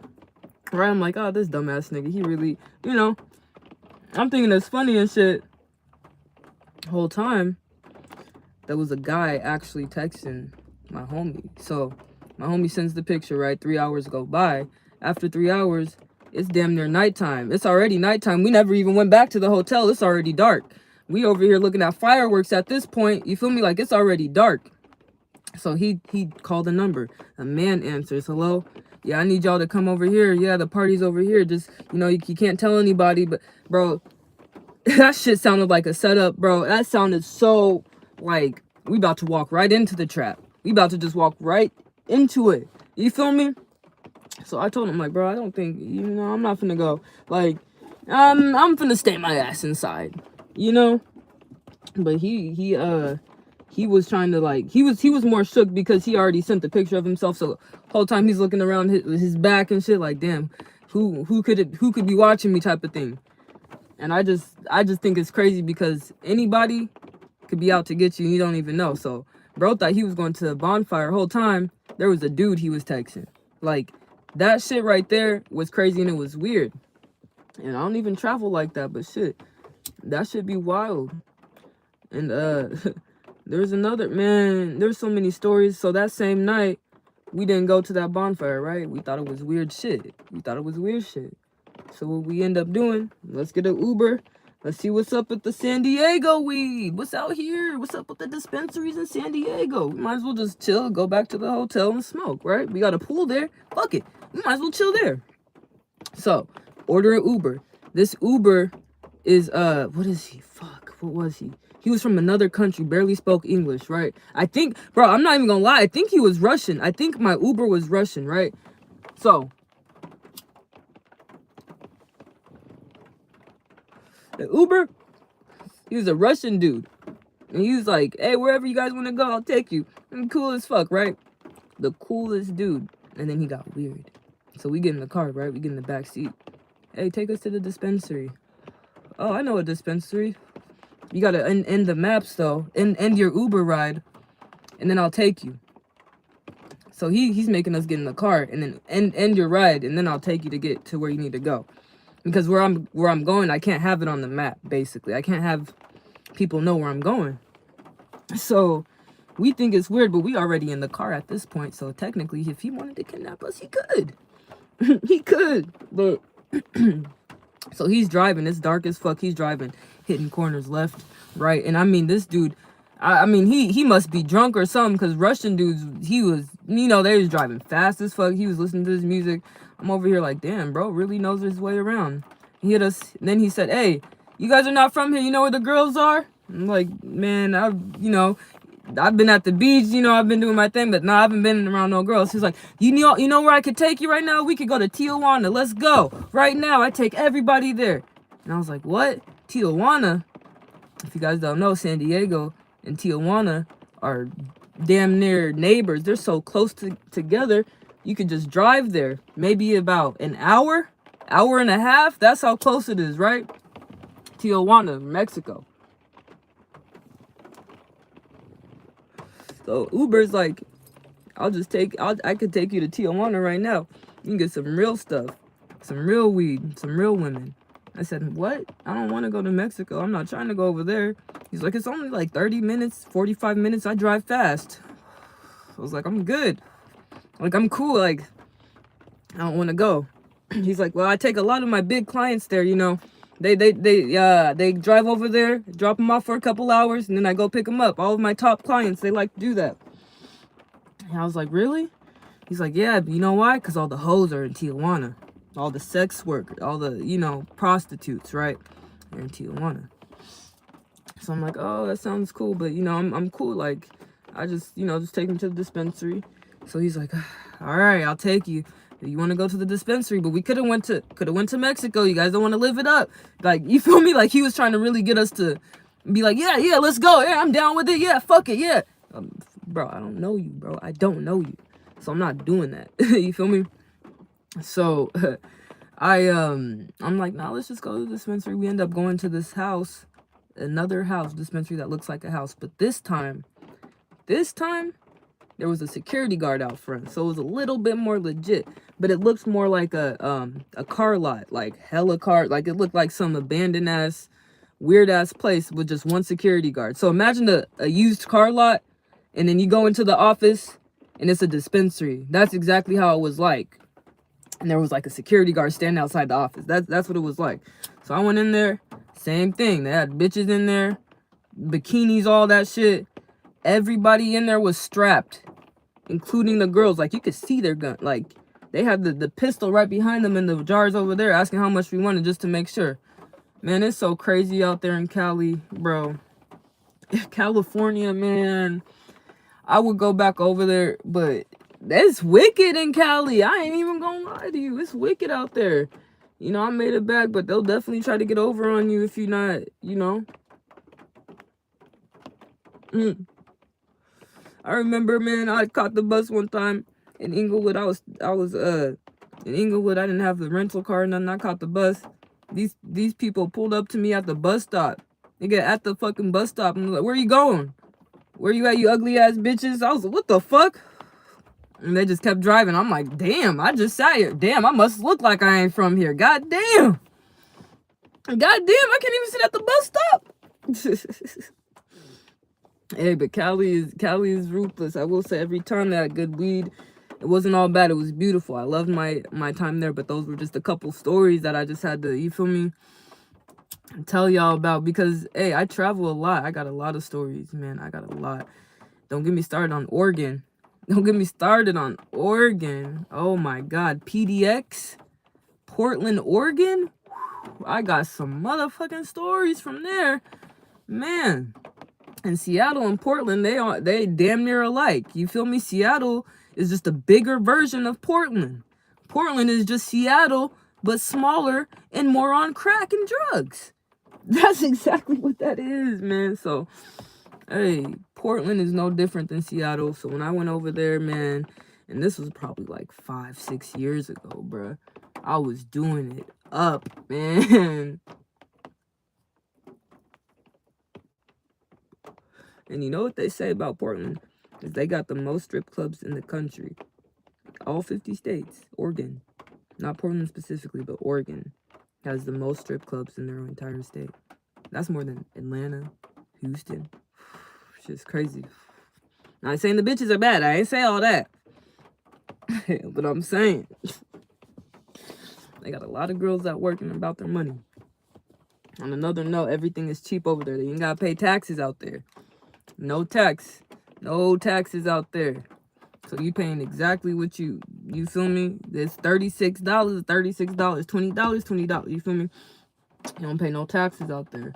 right? I'm like, oh, this dumbass nigga, he really, you know, I'm thinking it's funny and shit. The whole time, there was a guy actually texting my homie. So my homie sends the picture, right? 3 hours go by. After 3 hours, it's damn near nighttime. It's already nighttime. We never even went back to the hotel. It's already dark. We over here looking at fireworks at this point. You feel me? Like, it's already dark. So he called the number. A man answers. Hello? Yeah, I need y'all to come over here. Yeah, the party's over here. Just, you know, you can't tell anybody. But, bro, that shit sounded like a setup, bro. That sounded so, like, we about to walk right into the trap. We about to just walk right into it. You feel me? So I told him, like, bro, I don't think, you know, I'm not finna go. Like, I'm finna stay my ass inside, you know? But he was trying to, like, he was more shook because he already sent the picture of himself. So the whole time he's looking around his back and shit, like, damn, who could be watching me, type of thing. And I just think it's crazy because anybody could be out to get you and you don't even know. So bro thought he was going to the bonfire. The whole time there was a dude he was texting. Like, that shit right there was crazy and it was weird. And I don't even travel like that, but shit, that should be wild. And there's another, man, there's so many stories. So that same night, we didn't go to that bonfire, right? We thought it was weird shit. So what we end up doing, let's get an Uber. Let's see what's up with the San Diego weed. What's out here? What's up with the dispensaries in San Diego? We might as well just chill, go back to the hotel and smoke, right? We got a pool there. Fuck it. We might as well chill there. So, order an Uber. This Uber is, what is he? Fuck, what was he? He was from another country, barely spoke English, right? I think, bro, I'm not even gonna lie. I think he was Russian. I think my Uber was Russian, right? So, the Uber, he was a Russian dude. And he was like, hey, wherever you guys want to go, I'll take you. And cool as fuck, right? The coolest dude. And then he got weird. So we get in the car, right? We get in the back seat. Hey, take us to the dispensary. Oh, I know a dispensary. You gotta end the maps, though. End your Uber ride. And then I'll take you. So he's making us get in the car. And then end your ride. And then I'll take you to get to where you need to go. Because where I'm going, I can't have it on the map, basically. I can't have people know where I'm going. So we think it's weird, but we already in the car at this point. So technically, if he wanted to kidnap us, he could. He could. But so he's driving. It's dark as fuck. He's driving, hitting corners left, right. And I mean, this dude, I mean, he must be drunk or something, because Russian dudes, he was, you know, they was driving fast as fuck. He was listening to his music. I'm over here like, damn, bro, really knows his way around. He hit us. And then he said, hey, you guys are not from here. You know where the girls are? I'm like, man, I've been at the beach, I've been doing my thing, but no, I haven't been around no girls. He's like, you know where I could take you right now? We could go to Tijuana. Let's go. Right now, I take everybody there. And I was like, what? Tijuana? If you guys don't know, San Diego and Tijuana are damn near neighbors. They're so close together. You could just drive there. Maybe about an hour and a half. That's how close it is, right? Tijuana, Mexico. So Uber's like, I could take you to Tijuana right now. You can get some real stuff, some real weed, some real women. I said, what? I don't want to go to Mexico. I'm not trying to go over there. He's like, it's only like 30 minutes, 45 minutes. I drive fast. I was like, I'm good. Like, I'm cool. Like, I don't want to go. He's like, well, I take a lot of my big clients there, They drive over there, drop them off for a couple hours, and then I go pick them up. All of my top clients, they like to do that. And I was like, really? He's like, yeah, but you know why? Because all the hoes are in Tijuana. All the sex workers, all the, prostitutes, right? They're in Tijuana. So I'm like, oh, that sounds cool. But, I'm cool. Like, I just take him to the dispensary. So he's like, all right, I'll take you. You want to go to the dispensary, but we could have went to Mexico. You guys don't want to live it up. Like, you feel me? Like, he was trying to really get us to be like, yeah, let's go. Yeah, I'm down with it. Yeah, fuck it. Yeah. Bro, I don't know you, bro. I don't know you. So I'm not doing that. You feel me? So I'm like, nah, let's just go to the dispensary. We end up going to this house, another house dispensary that looks like a house. But this time, there was a security guard out front, so it was a little bit more legit. But it looks more like a car lot, like hella car. Like, it looked like some abandoned ass, weird ass place with just one security guard. So imagine a used car lot, and then you go into the office, and it's a dispensary. That's exactly how it was like. And there was like a security guard standing outside the office. That's what it was like. So I went in there, same thing. They had bitches in there, bikinis, all that shit. Everybody in there was strapped, including the girls. Like, you could see their gun. Like, they had the pistol right behind them and the jars over there, asking how much we wanted just to make sure. Man, it's so crazy out there in Cali, bro. California, man. I would go back over there, but it's wicked in Cali. I ain't even gonna lie to you. It's wicked out there. I made it back, but they'll definitely try to get over on you if you're not, I remember, man, I caught the bus one time in Inglewood. I was in Inglewood. I didn't have the rental car and nothing. I caught the bus. These people pulled up to me at the bus stop. They get at the fucking bus stop and like, where you going? Where you at, you ugly ass bitches? I was like, what the fuck? And they just kept driving. I'm like, damn, I just sat here. Damn, I must look like I ain't from here. God damn. I can't even sit at the bus stop. Hey, but Cali is ruthless. I will say, every time that good weed It wasn't all bad. It was beautiful. I loved my time there, but those were just a couple stories that I just had to, you feel me, tell y'all about, because hey, I travel a lot. I got a lot of stories, man. I got a lot. Don't get me started on Oregon. Don't get me started on Oregon. Oh my God. PDX, Portland, Oregon. I got some motherfucking stories from there, man. And Seattle and Portland, they damn near alike. You feel me? Seattle is just a bigger version of Portland. Portland is just Seattle, but smaller and more on crack and drugs. That's exactly what that is, man. So, hey, Portland is no different than Seattle. So when I went over there, man, and this was probably like 5-6 years ago, bruh, I was doing it up, man. And you know what they say about Portland? Is they got the most strip clubs in the country. All 50 states. Oregon. Not Portland specifically, but Oregon has the most strip clubs in their entire state. That's more than Atlanta, Houston. Shit's crazy. Not saying the bitches are bad. I ain't say all that. But I'm saying they got a lot of girls that working about their money. On another note, everything is cheap over there. They ain't gotta pay taxes out there. No tax. No taxes out there. So you paying exactly what you feel me? It's $36, $36, $20, $20. You feel me? You don't pay no taxes out there.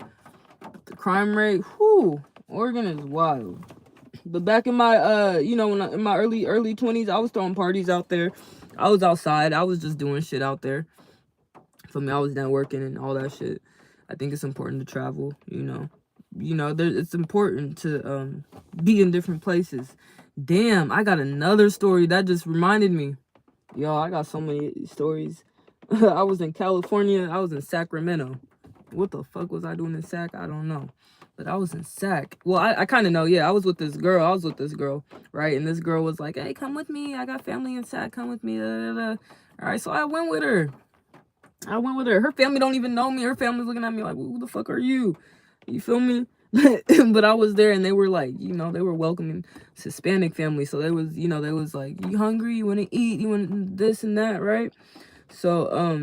The crime rate, whoo, Oregon is wild. But back in my when in my early 20s, I was throwing parties out there. I was outside. I was just doing shit out there. For me, I was networking and all that shit. I think it's important to travel, it's important to be in different places. Damn, I got another story that just reminded me. Yo, I got so many stories. I was in California. I was in Sacramento. What the fuck was I doing in Sac? I don't know. But I was in Sac. Well, I kind of know. Yeah, I was with this girl. Right? And this girl was like, hey, come with me. I got family in Sac. Come with me. Da, da, da. All right, so I went with her. Her family don't even know me. Her family's looking at me like, who the fuck are you? You feel me? But I was there and they were like, they were welcoming Hispanic family. So they was like, you hungry? You want to eat? You want this and that, right? So,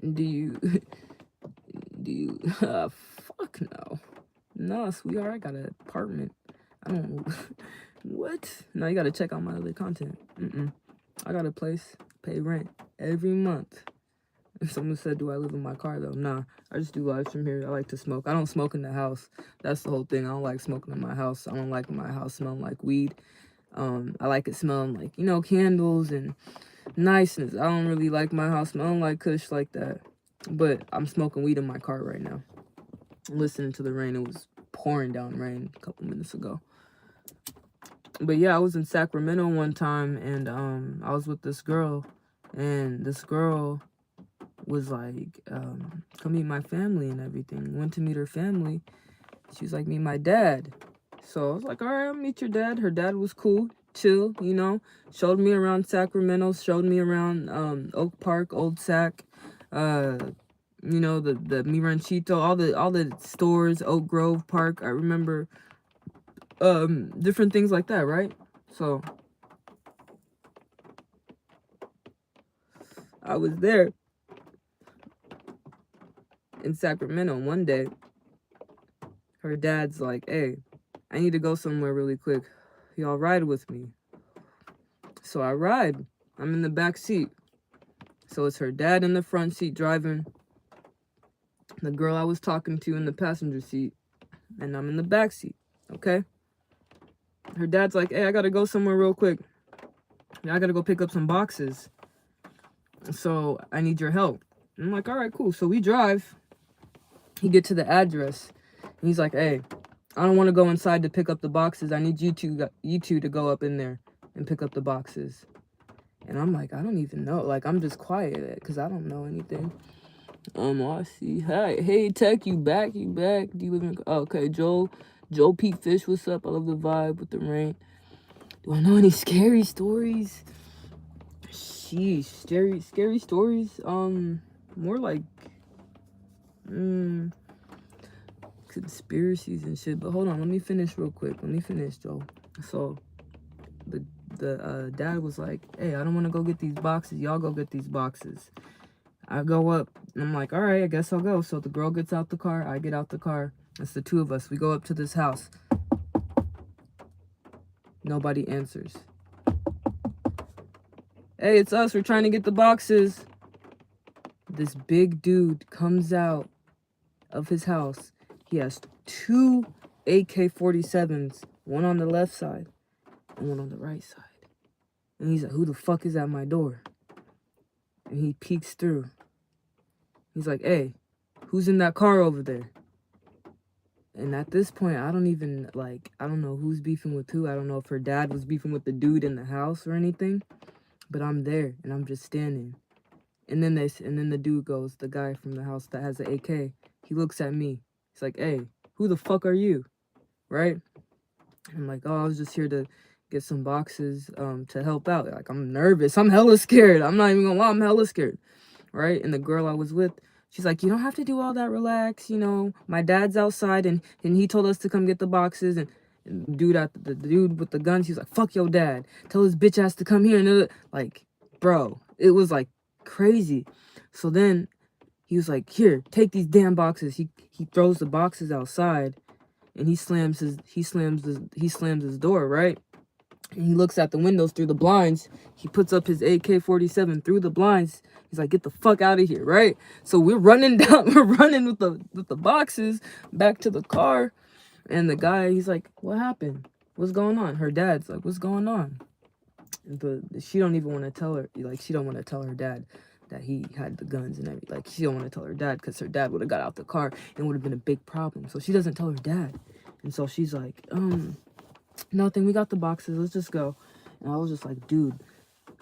do you, fuck no. No, sweetheart, I got an apartment. I don't, what? No, you got to check out my other content. I got a place, pay rent every month. If someone said, do I live in my car, though? Nah, I just do lives from here. I like to smoke. I don't smoke in the house. That's the whole thing. I don't like smoking in my house. I don't like my house smelling like weed. I like it smelling like, candles and niceness. I don't really like my house smelling like kush like that. But I'm smoking weed in my car right now. I'm listening to the rain. It was pouring down rain a couple minutes ago. But yeah, I was in Sacramento one time, and I was with this girl. And this girl was like, come meet my family and everything. Went to meet her family. She was like, meet my dad. So I was like, all right, I'll meet your dad. Her dad was cool, chill, showed me around Sacramento, showed me around Oak Park, Old Sac, the Mi Ranchito, all the stores, Oak Grove Park. I remember different things like that, right? So I was there in Sacramento one day. Her dad's like, hey, I need to go somewhere really quick. Y'all ride with me. So I ride. I'm in the back seat. So it's her dad in the front seat driving. The girl I was talking to in the passenger seat. And I'm in the back seat. Okay? Her dad's like, hey, I gotta go somewhere real quick. I gotta go pick up some boxes. So I need your help. And I'm like, all right, cool. So we drive. He get to the address. And he's like, hey, I don't want to go inside to pick up the boxes. I need you two to go up in there and pick up the boxes. And I'm like, I don't even know. Like, I'm just quiet because I don't know anything. I see. Hey, Tech, you back? Do you live in... Oh, okay, Joe Pete Fish, what's up? I love the vibe with the rain. Do I know any scary stories? Sheesh, scary stories? More like... conspiracies and shit. But hold on, let me finish real quick. Joe. So the dad was like, hey, I don't want to go get these boxes. Y'all go get these boxes. I go up and I'm like, all right, I guess I'll go. So the girl gets out the car. I get out the car. It's the two of us. We go up to this house. Nobody answers. Hey, it's us. We're trying to get the boxes. This big dude comes out of his house. He has 2 AK-47s, one on the left side and one on the right side. And he's like, who the fuck is at my door? And he peeks through. He's like, hey, who's in that car over there? And at this point, I don't even, like, I don't know who's beefing with who. I don't know if her dad was beefing with the dude in the house or anything. But I'm there, and I'm just standing. And then the dude goes, the guy from the house that has the AK, he looks at me. He's like, hey, who the fuck are you? Right? And I'm like, oh, I was just here to get some boxes to help out. Like, I'm nervous. I'm hella scared. I'm not even gonna lie, I'm hella scared. Right? And the girl I was with, she's like, you don't have to do all that, relax. You know, my dad's outside and he told us to come get the boxes. And the dude with the guns, he's like, fuck your dad. Tell his bitch ass to come here. And like, bro, it was like crazy. So then he was like, here, take these damn boxes. He throws the boxes outside and he slams his door, right? And he looks at the windows through the blinds. He puts up his AK-47 through the blinds. He's like, get the fuck out of here, right? So we're running with the boxes back to the car. And the guy, he's like, what happened? What's going on? Her dad's like, what's going on? She don't even want to tell her, like, she don't want to tell her dad that he had the guns and everything. Like, she don't want to tell her dad because her dad would have got out the car and would have been a big problem. So she doesn't tell her dad. And so she's like, nothing, we got the boxes, let's just go. And I was just like, dude,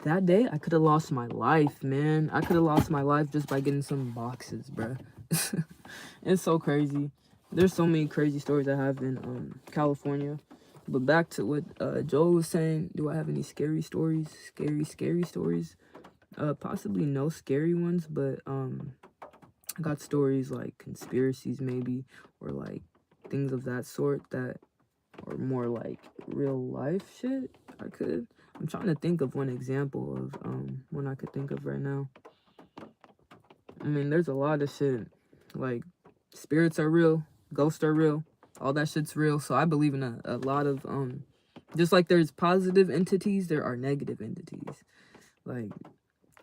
that day I could have lost my life, man. I could have lost my life just by getting some boxes, bruh. It's so crazy. There's so many crazy stories I have in California. But back to what Joel was saying, do I have any scary stories? Scary stories? Possibly no scary ones, but I got stories like conspiracies maybe, or like things of that sort that are more like real life shit. I'm trying to think of one example of one I could think of right now. I mean, there's a lot of shit. Like, spirits are real, ghosts are real, all that shit's real. So I believe in a lot of just like there's positive entities, there are negative entities. Like,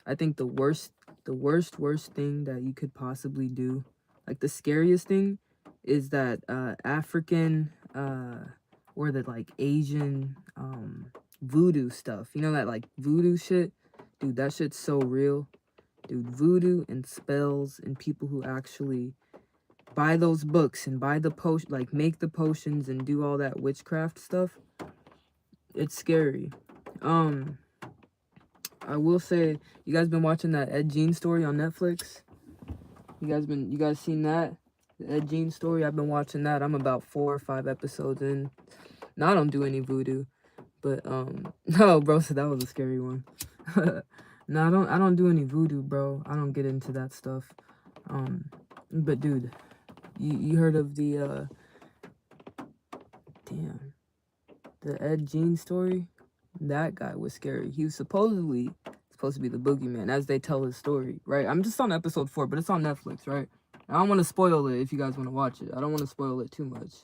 I think the worst thing that you could possibly do, like the scariest thing, is that African or the like Asian voodoo stuff. You know, that like voodoo shit? Dude, that shit's so real. Dude, voodoo and spells and people who actually buy those books and buy the potion, like make the potions and do all that witchcraft stuff, it's scary. I will say, you guys been watching that Ed Gein story on Netflix? You guys seen that? The Ed Gein story? I've been watching that. I'm about 4 or 5 episodes in. No, I don't do any voodoo. But no, bro, so that was a scary one. No, I don't do any voodoo, bro. I don't get into that stuff. But dude, you heard of the Ed Gein story? That guy was scary. He was supposed to be the boogeyman, as they tell his story, right? I'm just on episode 4, but it's on Netflix, right? I don't want to spoil it if you guys want to watch it. I don't want to spoil it too much.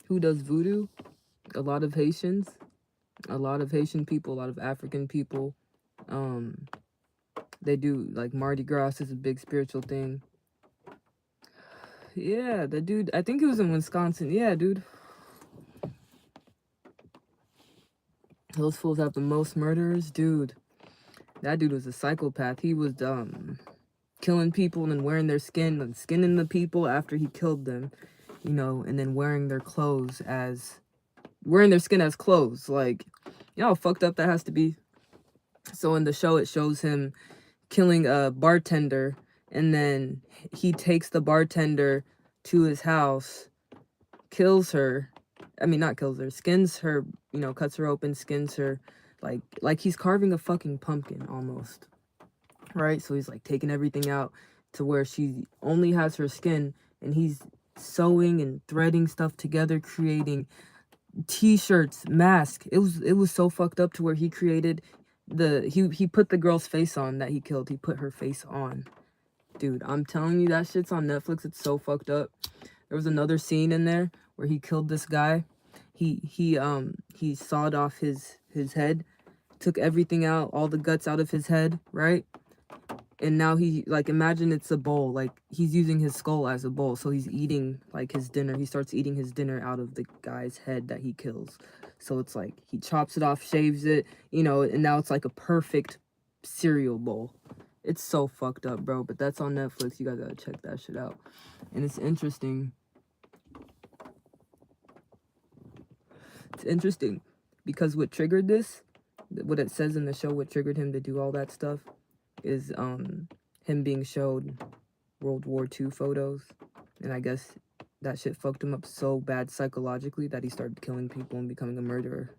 Who does voodoo? A lot of Haitians. A lot of Haitian people, a lot of African people. They do, like, Mardi Gras is a big spiritual thing. Yeah, the dude, I think he was in Wisconsin. Yeah, dude. Those fools have the most murderers. Dude, that dude was a psychopath. He was killing people and then wearing their skin and skinning the people after he killed them, you know, and then wearing their skin as clothes. Like, you know how fucked up that has to be? So in the show, it shows him killing a bartender, and then he takes the bartender to his house, kills her. I mean, not kills her, skins her, you know, cuts her open, skins her, like he's carving a fucking pumpkin almost, right? So he's like taking everything out to where she only has her skin, and he's sewing and threading stuff together, creating t-shirts, masks. It was so fucked up to where he created he put the girl's face on that he killed. He put her face on. Dude, I'm telling you, that shit's on Netflix. It's so fucked up. There was another scene in there where he killed this guy. He sawed off his head, took everything out, all the guts out of his head, right? And now he, like, imagine it's a bowl. Like, he's using his skull as a bowl. So he's eating, like, his dinner. He starts eating his dinner out of the guy's head that he kills. So it's like, he chops it off, shaves it, you know, and now it's like a perfect cereal bowl. It's so fucked up, bro. But that's on Netflix. You guys gotta check that shit out. And it's interesting. It's interesting because what triggered this, what it says in the show, what triggered him to do all that stuff is him being showed World War II photos. And I guess that shit fucked him up so bad psychologically that he started killing people and becoming a murderer.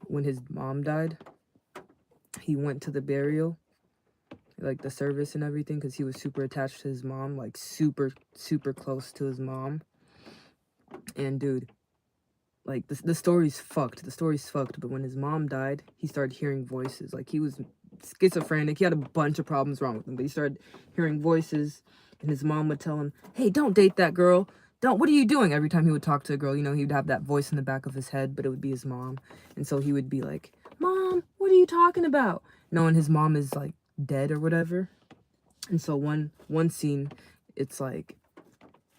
When his mom died, he went to the burial, like the service and everything, because he was super attached to his mom, like super close to his mom. And dude, like the story's fucked. The story's fucked. But when his mom died, he started hearing voices. Like, he was schizophrenic. He had a bunch of problems wrong with him, but he started hearing voices, and his mom would tell him, hey, don't date that girl. Don't, what are you doing? Every time he would talk to a girl, you know, he would have that voice in the back of his head, but it would be his mom. And so he would be like, Mom, what are you talking about? Knowing his mom is like dead or whatever. And so one scene, it's like,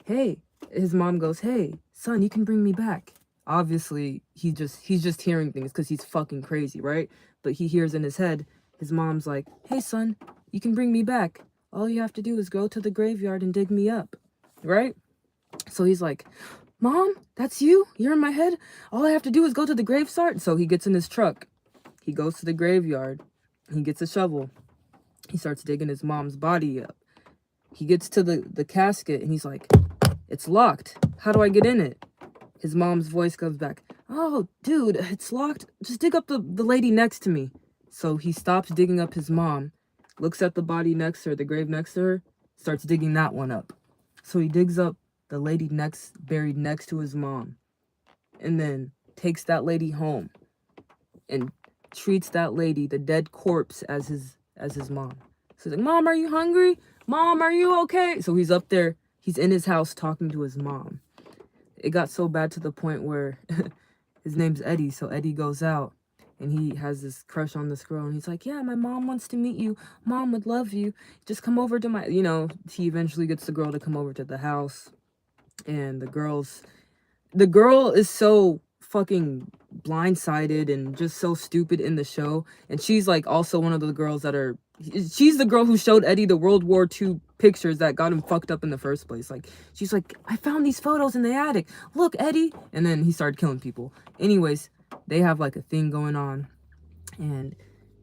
hey, his mom goes, hey, son, you can bring me back. Obviously, he's just hearing things because he's fucking crazy, right? But he hears in his head, his mom's like, hey, son, you can bring me back. All you have to do is go to the graveyard and dig me up, right? So he's like, Mom, that's you? You're in my head? All I have to do is go to the gravesite? So he gets in his truck. He goes to the graveyard. He gets a shovel. He starts digging his mom's body up. He gets to the casket, and he's like, it's locked. How do I get in it? His mom's voice comes back. Oh, dude, it's locked. Just dig up the lady next to me. So he stops digging up his mom, looks at the body next to her, the grave next to her, starts digging that one up. So he digs up the lady buried next to his mom, and then takes that lady home and treats that lady, the dead corpse, as his mom. So he's like, Mom, are you hungry? Mom, are you okay? So he's up there, he's in his house talking to his mom. It got so bad to the point where his name's Eddie. So Eddie goes out and he has this crush on this girl. And he's like, yeah, my mom wants to meet you. Mom would love you. Just come over to my, you know, he eventually gets the girl to come over to the house. And the girl is so fucking blindsided and just so stupid in the show. And she's like also one of the girls she's the girl who showed Eddie the World War II pictures that got him fucked up in the first place. Like, she's like, I found these photos in the attic. Look, Eddie. And then he started killing people. Anyways, they have like a thing going on. And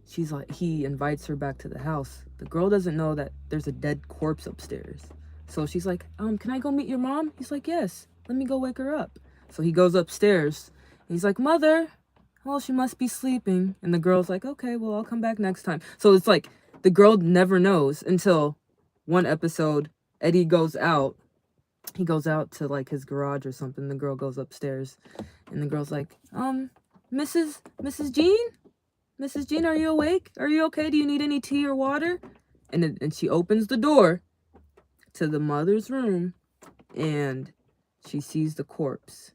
she's like, he invites her back to the house. The girl doesn't know that there's a dead corpse upstairs. So she's like, can I go meet your mom? He's like, yes, let me go wake her up. So he goes upstairs. And he's like, Mother, well, she must be sleeping. And the girl's like, okay, well, I'll come back next time. So it's like, the girl never knows until one episode, Eddie goes out. He goes out to like his garage or something. The girl goes upstairs. And the girl's like, Mrs. Jean? Mrs. Jean, are you awake? Are you okay? Do you need any tea or water? And she opens the door to the mother's room, and she sees the corpse.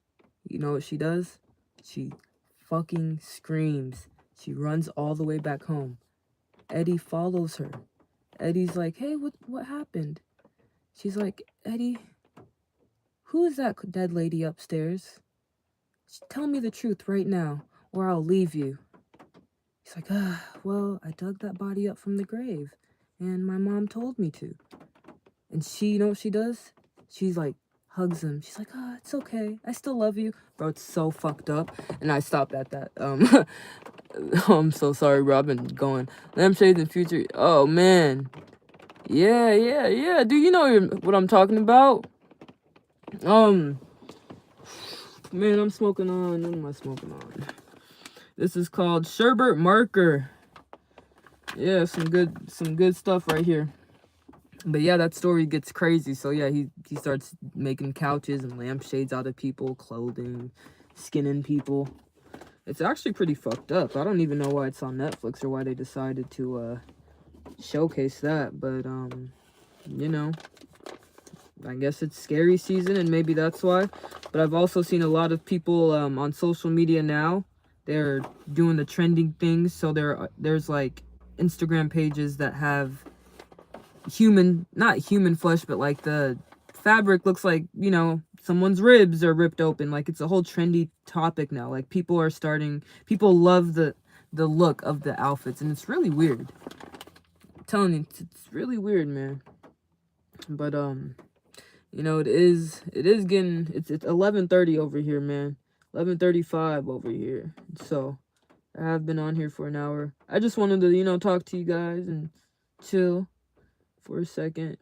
You know what she does? She fucking screams. She runs all the way back home. Eddie follows her. Eddie's like, hey, what happened? She's like, Eddie, who is that dead lady upstairs? Tell me the truth right now, or I'll leave you. He's like, well, I dug that body up from the grave, and my mom told me to. And she, you know what she does? She's like, hugs him. She's like, it's okay. I still love you. Bro, it's so fucked up. And I stopped at that. I'm so sorry, bro. I've been going. Lampshades in future. Oh, man. Yeah. Do you know what I'm talking about? Man, I'm smoking on. What am I smoking on? This is called Sherbert Marker. Yeah, some good stuff right here. But yeah, that story gets crazy. So yeah, he starts making couches and lampshades out of people, clothing, skinning people. It's actually pretty fucked up. I don't even know why it's on Netflix or why they decided to showcase that. But you know, I guess it's scary season and maybe that's why. But I've also seen a lot of people on social media now. They're doing the trending things. So there's like Instagram pages that have not human flesh, but like the fabric looks like, you know, someone's ribs are ripped open. Like it's a whole trendy topic now. Like people love the look of the outfits, and it's really weird. I'm telling you, it's really weird, man. But you know, it is getting, it's 11:30 over here, man. 11:35 over here. So I have been on here for an hour. I just wanted to, you know, talk to you guys and chill for a second.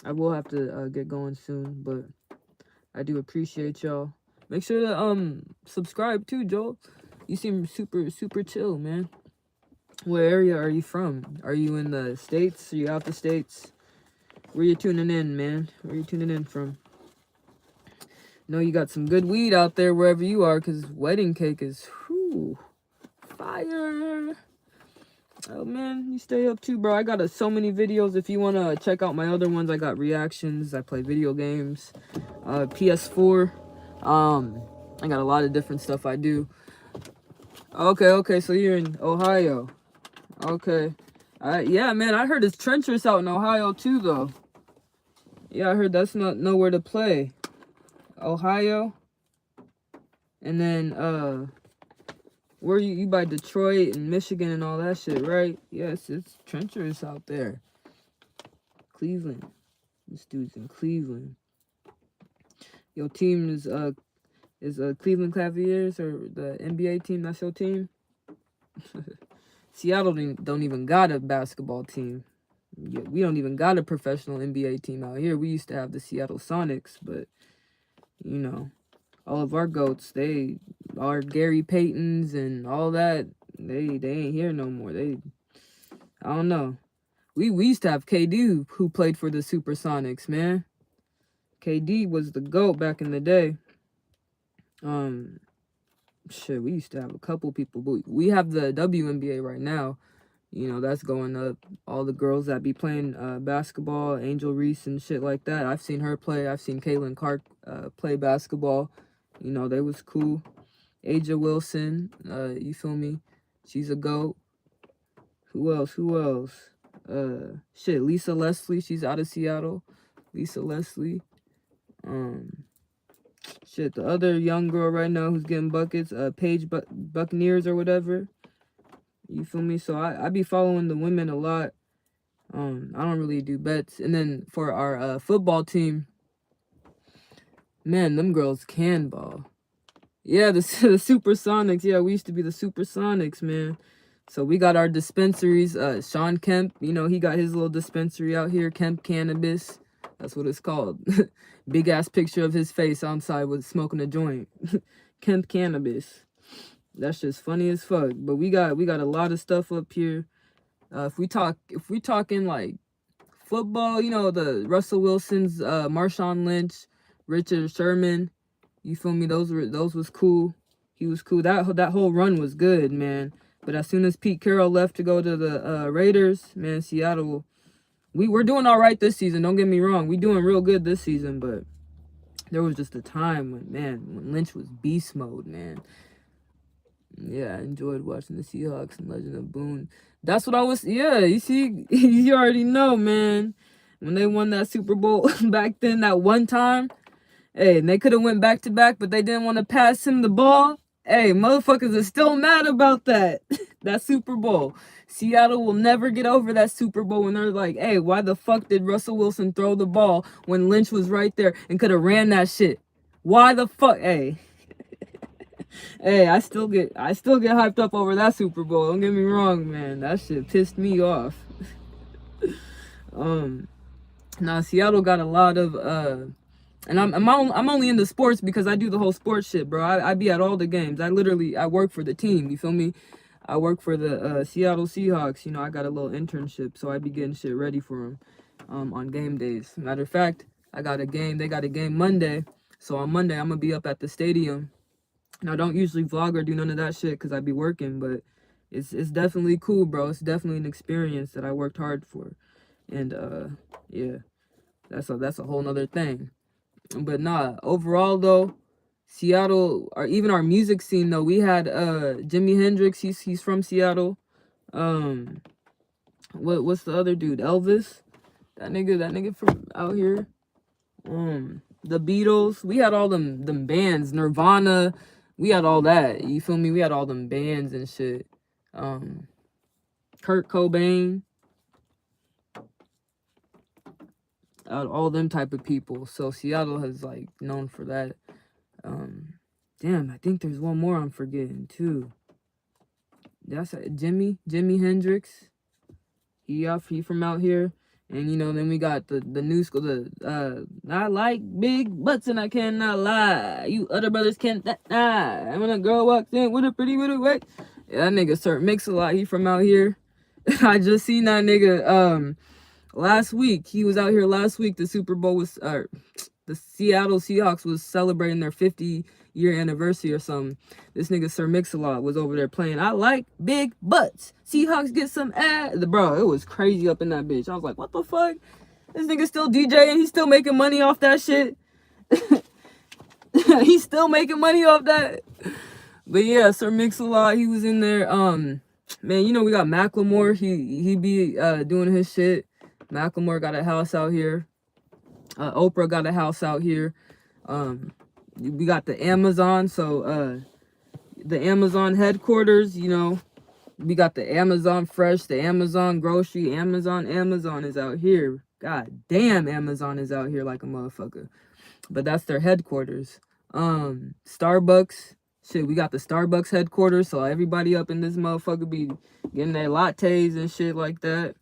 I will have to get going soon, but I do appreciate y'all. Make sure to subscribe too, Joel. You seem super chill, man. What area are you from? Are you in the States? Are you out the States? Where you tuning in, man? Where you tuning in from? Know you got some good weed out there wherever you are, because wedding cake is fire. Oh man, you stay up too, bro. I got so many videos. If you want to check out my other ones, I got reactions. I play video games, PS4. I got a lot of different stuff I do. Okay, so you're in Ohio. Okay. Yeah, man, I heard it's treacherous out in Ohio too, though. Yeah, I heard that's not nowhere to play. Ohio. And then, where you by Detroit and Michigan and all that shit, right? Yes, it's treacherous out there. Cleveland. This dude's in Cleveland. Your team is Cleveland Cavaliers, or the NBA team? That's your team. Seattle don't even got a basketball team. Yeah, we don't even got a professional NBA team out here. We used to have the Seattle Sonics, but you know, all of our goats, they are Gary Paytons and all that. They ain't here no more. I don't know. We used to have KD who played for the Supersonics, man. KD was the GOAT back in the day. Shit, we used to have a couple people, but we have the WNBA right now. You know, that's going up. All the girls that be playing basketball, Angel Reese and shit like that. I've seen her play. I've seen Caitlin Clark play basketball. You know, they was cool. Aja Wilson, you feel me? She's a GOAT. Who else? Shit, Lisa Leslie, she's out of Seattle. Lisa Leslie. Shit, the other young girl right now who's getting buckets, Paige Buccaneers or whatever. You feel me? So I be following the women a lot. I don't really do bets. And then for our football team, man, them girls can ball. Yeah, the Supersonics. Yeah, we used to be the Supersonics, man. So we got our dispensaries. Sean Kemp, you know, he got his little dispensary out here, Kemp Cannabis. That's what it's called. Big ass picture of his face outside with smoking a joint. Kemp Cannabis. That's just funny as fuck. But we got a lot of stuff up here. If we talking like football, you know, the Russell Wilsons, Marshawn Lynch, Richard Sherman, you feel me? Those was cool. He was cool. That whole run was good, man. But as soon as Pete Carroll left to go to the Raiders, man, Seattle, we're doing all right this season. Don't get me wrong. We doing real good this season, but there was just a time when Lynch was beast mode, man. Yeah, I enjoyed watching the Seahawks and Legend of Boone. That's what I was, yeah, you see, you already know, man. When they won that Super Bowl back then, that one time, hey, and they could have went back-to-back, but they didn't want to pass him the ball. Hey, motherfuckers are still mad about that. That Super Bowl. Seattle will never get over that Super Bowl when they're like, hey, why the fuck did Russell Wilson throw the ball when Lynch was right there and could have ran that shit? Why the fuck? Hey. Hey, I still get hyped up over that Super Bowl. Don't get me wrong, man. That shit pissed me off. Now Seattle got a lot of and I'm only into sports because I do the whole sports shit, bro. I be at all the games. I work for the team, you feel me? I work for the Seattle Seahawks. You know, I got a little internship, so I be getting shit ready for them. on game days. Matter of fact, I got a game. They got a game Monday. So on Monday, I'm gonna be up at the stadium. Now, I don't usually vlog or do none of that shit because I be working, but it's definitely cool, bro. It's definitely an experience that I worked hard for, and yeah, that's a whole nother thing. But nah, overall though, Seattle, or even our music scene though, we had Jimi Hendrix. He's from Seattle. Um, what's the other dude? Elvis. That nigga from out here. The Beatles. We had all them bands. Nirvana. We had all that. You feel me? We had all them bands and shit. Um, Kurt Cobain. All them type of people. So Seattle has like known for that. Damn, I think there's one more I'm forgetting too. That's Jimi Hendrix. He from out here. And you know, then we got the new school, I like big butts and I cannot lie. You other brothers can't lie. And when a girl walks in with a pretty little waist. Yeah, that nigga Sir Mix-a-Lot, he from out here. I just seen that nigga last week. He was out here last week. The Super Bowl was the Seattle Seahawks was celebrating their 50-year anniversary or something. This nigga Sir Mix-a-Lot was over there playing I like big butts. Seahawks get some ass. Bro, it was crazy up in that bitch. I was like, what the fuck? This nigga still DJing. He's still making money off that shit. He's still making money off that. But yeah, Sir Mix-a-Lot, he was in there. Man, you know we got Macklemore. He be doing his shit. Macklemore got a house out here. Oprah got a house out here. We got the Amazon, so the Amazon headquarters, you know, we got the Amazon Fresh, the Amazon Grocery, Amazon is out here. God damn, Amazon is out here like a motherfucker. But that's their headquarters. Starbucks, shit, we got the Starbucks headquarters, so everybody up in this motherfucker be getting their lattes and shit like that.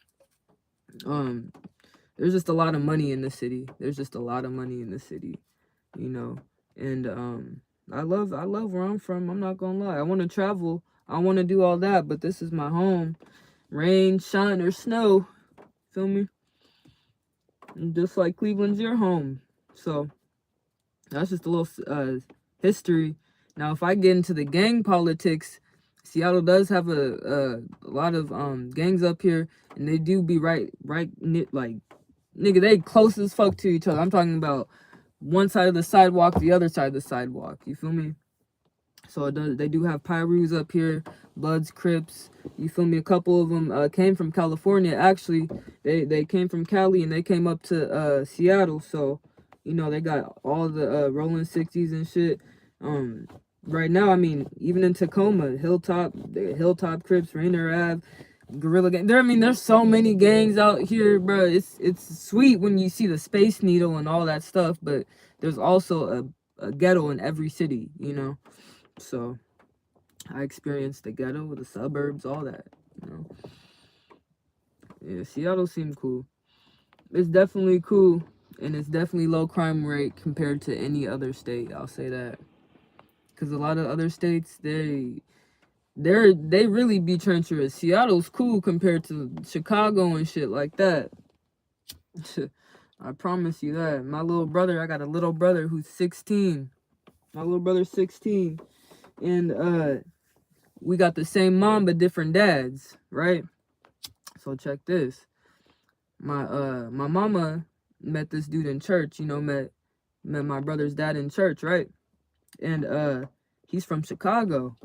There's just a lot of money in the city. There's just a lot of money in the city, you know. And I love where I'm from. I'm not gonna lie. I want to travel. I want to do all that, but this is my home. Rain, shine, or snow. Feel me? And just like Cleveland's your home. So that's just a little history. Now, if I get into the gang politics, Seattle does have a lot of gangs up here, and they do be right like nigga, they close as fuck to each other. I'm talking about one side of the sidewalk, the other side of the sidewalk. You feel me? So they do have Pyrus up here, Bloods, Crips. You feel me? A couple of them came from California. Actually, they came from Cali and they came up to Seattle. So, you know, they got all the rolling 60s and shit. Right now, I mean, even in Tacoma, Hilltop Crips, Rainier Ave, Gorilla Gang. There's so many gangs out here, bro. It's sweet when you see the Space Needle and all that stuff, but there's also a ghetto in every city, you know. So I experienced the ghetto, the suburbs, all that, you know. Yeah, Seattle seemed cool. It's definitely cool, and it's definitely low crime rate compared to any other state. I'll say that, because a lot of other states they really be treacherous. Seattle's cool compared to Chicago and shit like that. I promise you that. My little brother, I got a little brother who's 16. My little brother's 16. And we got the same mom but different dads, right? So check this. My mama met this dude in church, you know, met my brother's dad in church, right? And he's from Chicago.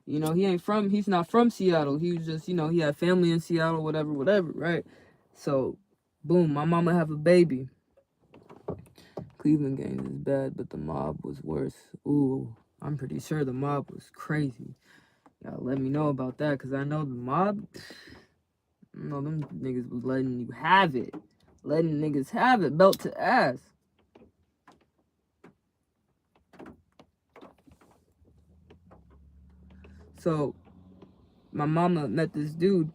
You know, he's not from Seattle. He was just, you know, he had family in Seattle, whatever, right? So, boom, my mama have a baby. Cleveland gang is bad, but the mob was worse. Ooh, I'm pretty sure the mob was crazy. Y'all let me know about that, because I know the mob, you know, them niggas was letting you have it. Letting niggas have it, belt to ass. So, my mama met this dude,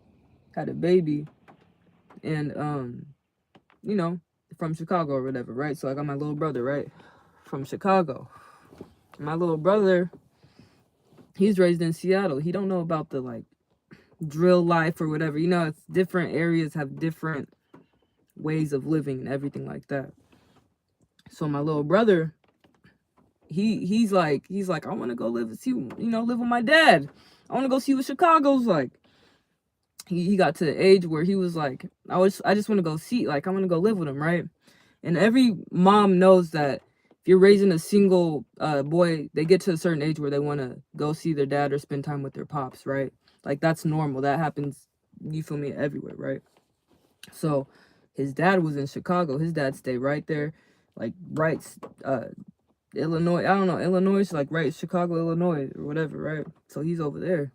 had a baby, and, you know, from Chicago or whatever, right? So I got my little brother, right? From Chicago. My little brother, he's raised in Seattle. He don't know about the, like, drill life or whatever. You know, it's different areas have different ways of living and everything like that. So my little brother, he's like, I want to go live with my dad. I want to go see what Chicago's like. He got to the age where he was like, I just want to go see, like, I want to go live with him, right? And every mom knows that if you're raising a single boy, they get to a certain age where they want to go see their dad or spend time with their pops, right? Like, that's normal. That happens, you feel me, everywhere, right? So his dad was in Chicago. His dad stayed right there, like right Illinois. I don't know, Illinois, like right Chicago, Illinois, or whatever, right? So he's over there.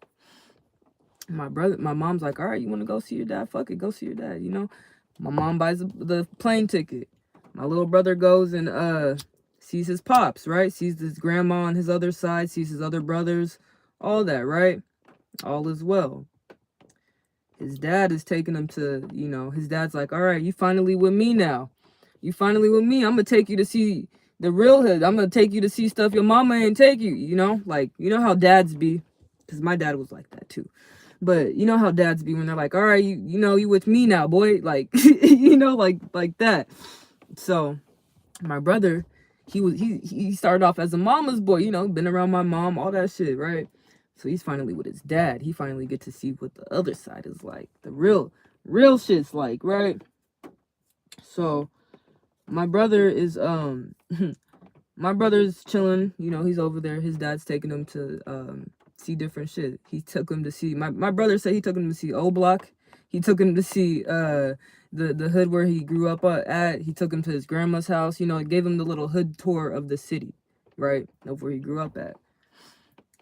My mom's like, all right, you want to go see your dad? Fuck it, go see your dad, you know? My mom buys the plane ticket. My little brother goes and sees his pops, right? Sees his grandma on his other side, sees his other brothers, all that, right? All is well. His dad is taking him to, his dad's like, all right, you finally with me now. You finally with me. I'm going to take you to see the real hood. I'm going to take you to see stuff your mama ain't take you, Like, you know how dads be? Because my dad was like that too. But you know how dads be when they're like, all right, you with me now, boy. Like, like that. So my brother, he started off as a mama's boy, been around my mom, all that shit, right? So he's finally with his dad. He finally get to see what the other side is like. The real shit's like, right? So my brother is my brother's chilling, he's over there. His dad's taking him to see different shit. He took him to see my brother said he took him to see O Block. He took him to see the hood where he grew up at. He took him to his grandma's house, gave him the little hood tour of the city, right? Of where he grew up at.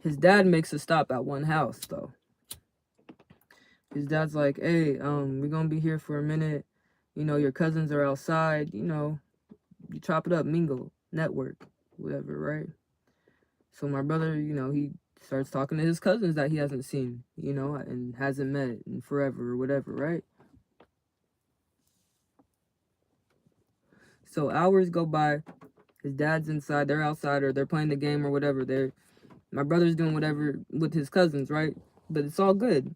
His dad makes a stop at one house though. His dad's like, hey, we're gonna be here for a minute. Your cousins are outside, you chop it up, mingle, network, whatever, right? So my brother, he starts talking to his cousins that he hasn't seen, and hasn't met in forever or whatever, right? So hours go by. His dad's inside, they're outside, or they're playing the game or whatever. My brother's doing whatever with his cousins, right? But it's all good.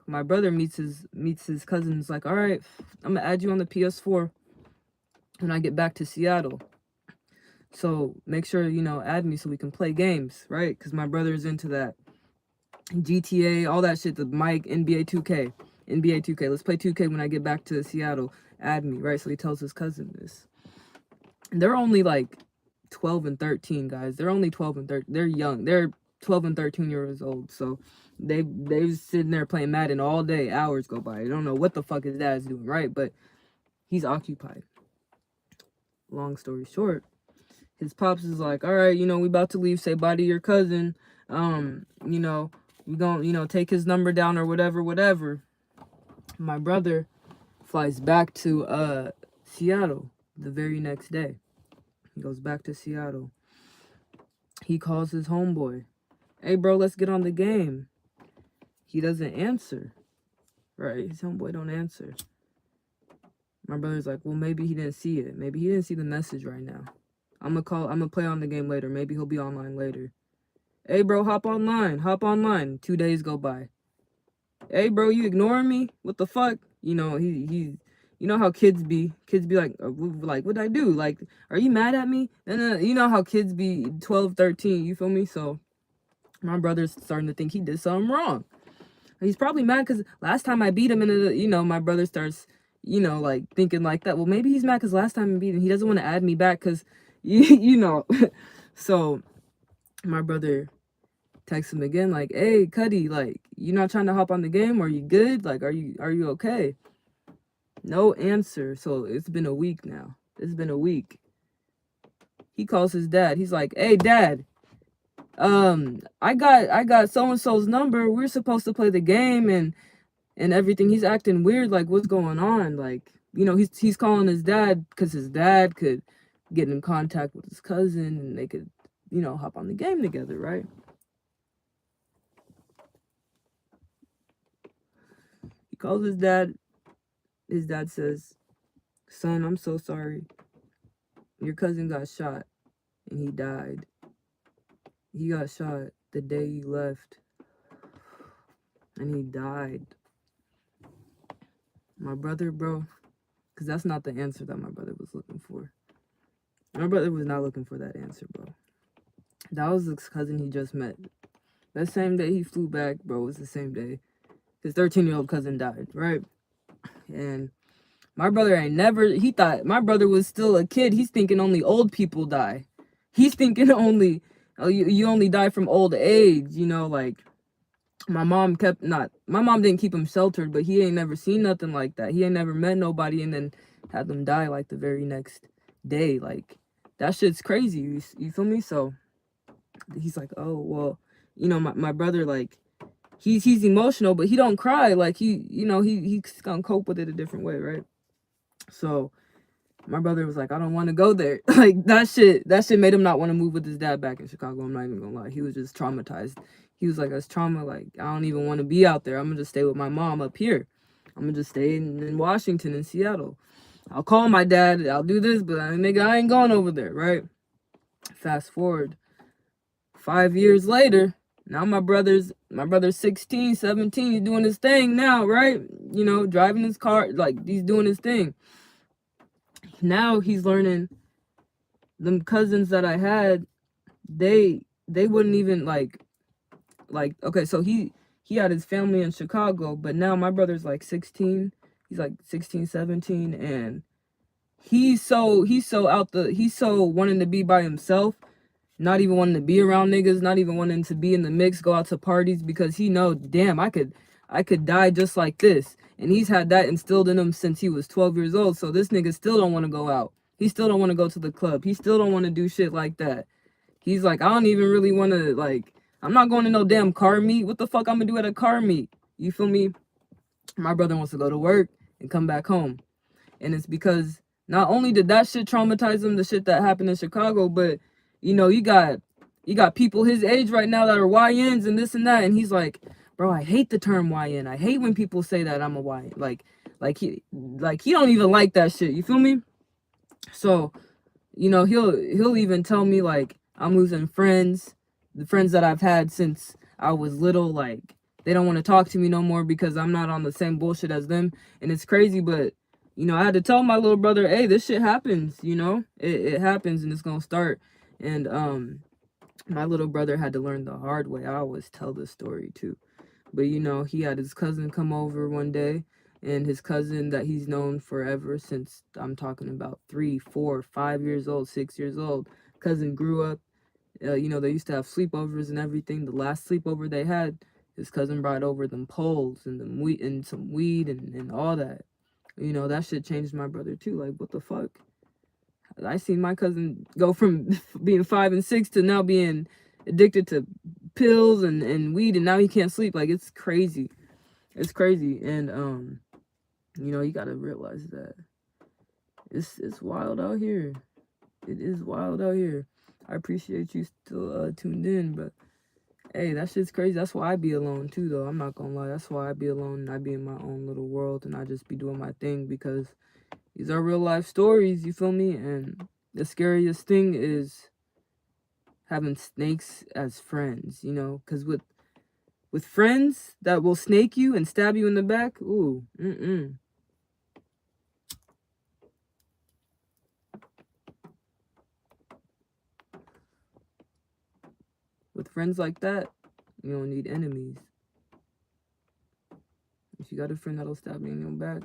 My brother meets his cousins like, all right, I'm gonna add you on the PS4 when I get back to Seattle. So make sure, add me so we can play games, right? Because my brother's into that. GTA, all that shit, the Mike, NBA 2K. NBA 2K. Let's play 2K when I get back to Seattle. Add me, right? So he tells his cousin this. And they're only like 12 and 13, guys. They're only 12 and 13. They're young. They're 12 and 13 years old. So they're sitting there playing Madden all day. Hours go by. I don't know what the fuck his dad's doing, right? But he's occupied. Long story short, his pops is like, all right, we about to leave. Say bye to your cousin. We gonna, take his number down or whatever. My brother flies back to Seattle the very next day. He goes back to Seattle. He calls his homeboy. Hey, bro, let's get on the game. He doesn't answer. Right? His homeboy don't answer. My brother's like, well, maybe he didn't see it. Maybe he didn't see the message right now. I'm gonna play on the game later. Maybe he'll be online later. Hey, bro, hop online. 2 days go by. Hey, bro, you ignoring me? What the fuck? He you know how kids be like, what'd I do? Like, are you mad at me? And you know how kids be 12, 13, you feel me? So my brother's starting to think he did something wrong. He's probably mad because last time I beat him, and my brother starts, like thinking like that. Well, maybe he's mad because last time I beat him, he doesn't want to add me back because, So my brother texts him again, like, hey, Cuddy, like, you not trying to hop on the game? Are you good? Like, are you okay? No answer. So it's been a week now. It's been a week. He calls his dad. He's like, hey, dad, I got so-and-so's number. We're supposed to play the game and everything. He's acting weird. Like, what's going on? Like, he's calling his dad because his dad could get in contact with his cousin and they could, hop on the game together, right? He calls his dad. His dad says, son, I'm so sorry. Your cousin got shot and he died. He got shot the day you left and he died. My brother, bro, Because that's not the answer that my brother was looking for. My brother was not looking for that answer, bro. That was his cousin he just met. That same day he flew back, bro, was the same day his 13-year-old cousin died, right? And my brother ain't never, he thought my brother was still a kid. He's thinking only old people die. He's thinking only, oh, you only die from old age, you know, like my mom didn't keep him sheltered, but he ain't never seen nothing like that. He ain't never met nobody and then had them die like the very next day. Like, that shit's crazy. You feel me? So he's like, oh, well, you know, my brother, like, he's emotional, but he don't cry. Like, he's gonna cope with it a different way, right? So my brother was like, I don't want to go there. Like, that shit made him not want to move with his dad back in Chicago. I'm not even gonna lie. He was just traumatized. He was like, that's trauma. Like, I don't even want to be out there. I'm gonna just stay with my mom up here. I'm gonna just stay in Washington and Seattle. I'll call my dad. I'll do this, but nigga, I ain't going over there, right? Fast forward 5 years later, now my brother's 16, 17. He's doing his thing now, right? You know, driving his car, like, he's doing his thing. Now he's learning them cousins that I had, they wouldn't even like okay, so he had his family in Chicago, but now my brother's like 16. He's like 16, 17, and he's so wanting to be by himself, not even wanting to be around niggas, not even wanting to be in the mix, go out to parties, because he know, damn, I could die just like this. And he's had that instilled in him since he was 12 years old. So this nigga still don't want to go out. He still don't want to go to the club. He still don't want to do shit like that. He's like, I don't even really want to, like, I'm not going to no damn car meet. What the fuck I'm gonna do at a car meet? You feel me? My brother wants to go to work and come back home. And it's because not only did that shit traumatize him, the shit that happened in Chicago, but, you know, you got people his age right now that are YNs and this and that. And he's like, bro, I hate the term YN. I hate when people say that I'm a YN. Like he don't even like that shit. You feel me? So, you know, he'll even tell me, like, I'm losing friends, the friends that I've had since I was little. Like, they don't want to talk to me no more because I'm not on the same bullshit as them. And it's crazy, but, you know, I had to tell my little brother, hey, this shit happens, you know, it happens and it's gonna start. And my little brother had to learn the hard way. I always tell this story too, but, you know, he had his cousin come over one day, and his cousin that he's known forever since, I'm talking about 3, 4, 5 years old, 6 years old. Cousin grew up, you know, they used to have sleepovers and everything. The last sleepover they had, his cousin brought over them poles and some weed and all that. You know, that shit changed my brother too. Like, what the fuck? I seen my cousin go from being 5 and 6 to now being addicted to pills and weed, and now he can't sleep. Like, it's crazy. It's crazy. And you know, you gotta realize that it's wild out here. It is wild out here. I appreciate you still tuned in, but hey, that shit's crazy. That's why I be alone too, though. I'm not gonna lie. That's why I be alone and I be in my own little world and I just be doing my thing, because these are real life stories, you feel me? And the scariest thing is having snakes as friends, you know? Because with friends that will snake you and stab you in the back, ooh, With friends like that, you don't need enemies. If you got a friend that'll stab you in your back,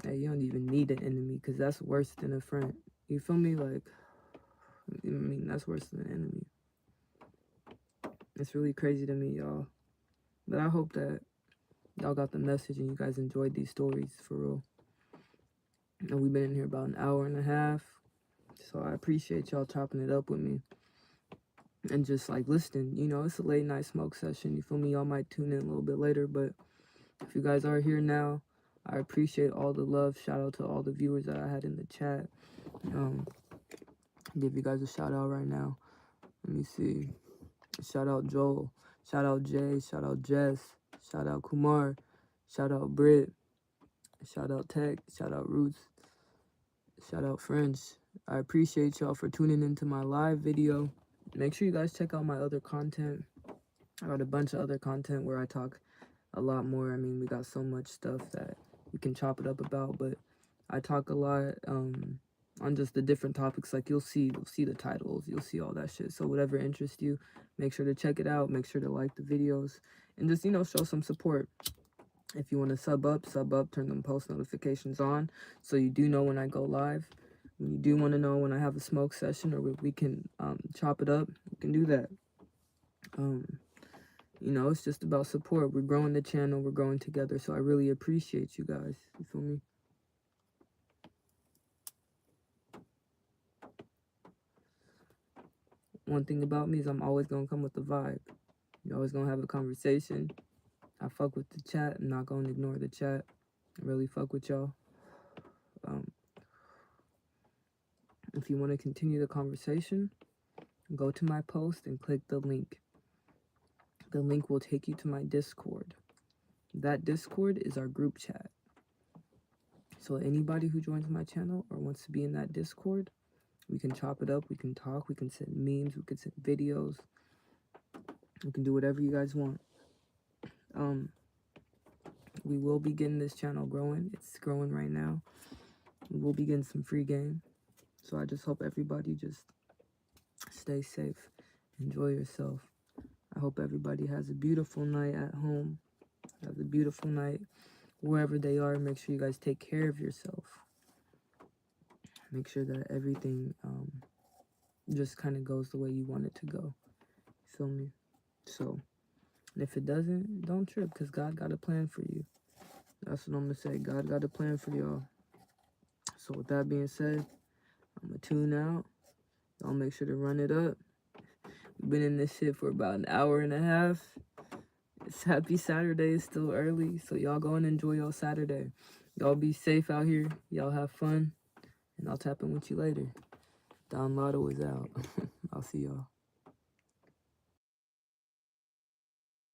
hey, you don't even need an enemy, because that's worse than a friend. You feel me? Like, I mean, that's worse than an enemy. It's really crazy to me, y'all. But I hope that y'all got the message and you guys enjoyed these stories, for real. And we've been in here about an hour and a half. So I appreciate y'all chopping it up with me. And just, like, listening. You know, it's a late night smoke session. You feel me? Y'all might tune in a little bit later. But if you guys are here now, I appreciate all the love. Shout out to all the viewers that I had in the chat. Give you guys a shout out right now. Let me see. Shout out Joel. Shout out Jay. Shout out Jess. Shout out Kumar. Shout out Britt. Shout out Tech. Shout out Roots. Shout out French. I appreciate y'all for tuning into my live video. Make sure you guys check out my other content. I got a bunch of other content where I talk a lot more. I mean, we got so much stuff that we can chop it up about, but I talk a lot on just the different topics. Like you'll see the titles, you'll see all that shit. So whatever interests you, make sure to check it out. Make sure to like the videos and just, you know, show some support. If you want to sub up, turn them post notifications on so you do know when I go live. When you do want to know when I have a smoke session or we can chop it up, we can do that. You know, it's just about support. We're growing the channel, we're growing together. So I really appreciate you guys. You feel me? One thing about me is I'm always going to come with the vibe. You're always going to have a conversation. I fuck with the chat. I'm not going to ignore the chat. I really fuck with y'all. If you want to continue the conversation, go to my post and click the link. The link will take you to my Discord. That Discord is our group chat. So anybody who joins my channel or wants to be in that Discord, we can chop it up, we can talk, we can send memes, we can send videos. We can do whatever you guys want. We will be getting this channel growing. It's growing right now. We will be getting some free game. So I just hope everybody just stay safe. Enjoy yourself. I hope everybody has a beautiful night at home. Have a beautiful night wherever they are. Make sure you guys take care of yourself. Make sure that everything just kind of goes the way you want it to go. You feel me? So, and if it doesn't, don't trip, because God got a plan for you. That's what I'm going to say. God got a plan for y'all. So with that being said, I'm going to tune out. Y'all make sure to run it up. We've been in this shit for about an hour and a half. It's happy Saturday. It's still early. So y'all go and enjoy your Saturday. Y'all be safe out here. Y'all have fun. And I'll tap in with you later. Don Lotto is out. I'll see y'all.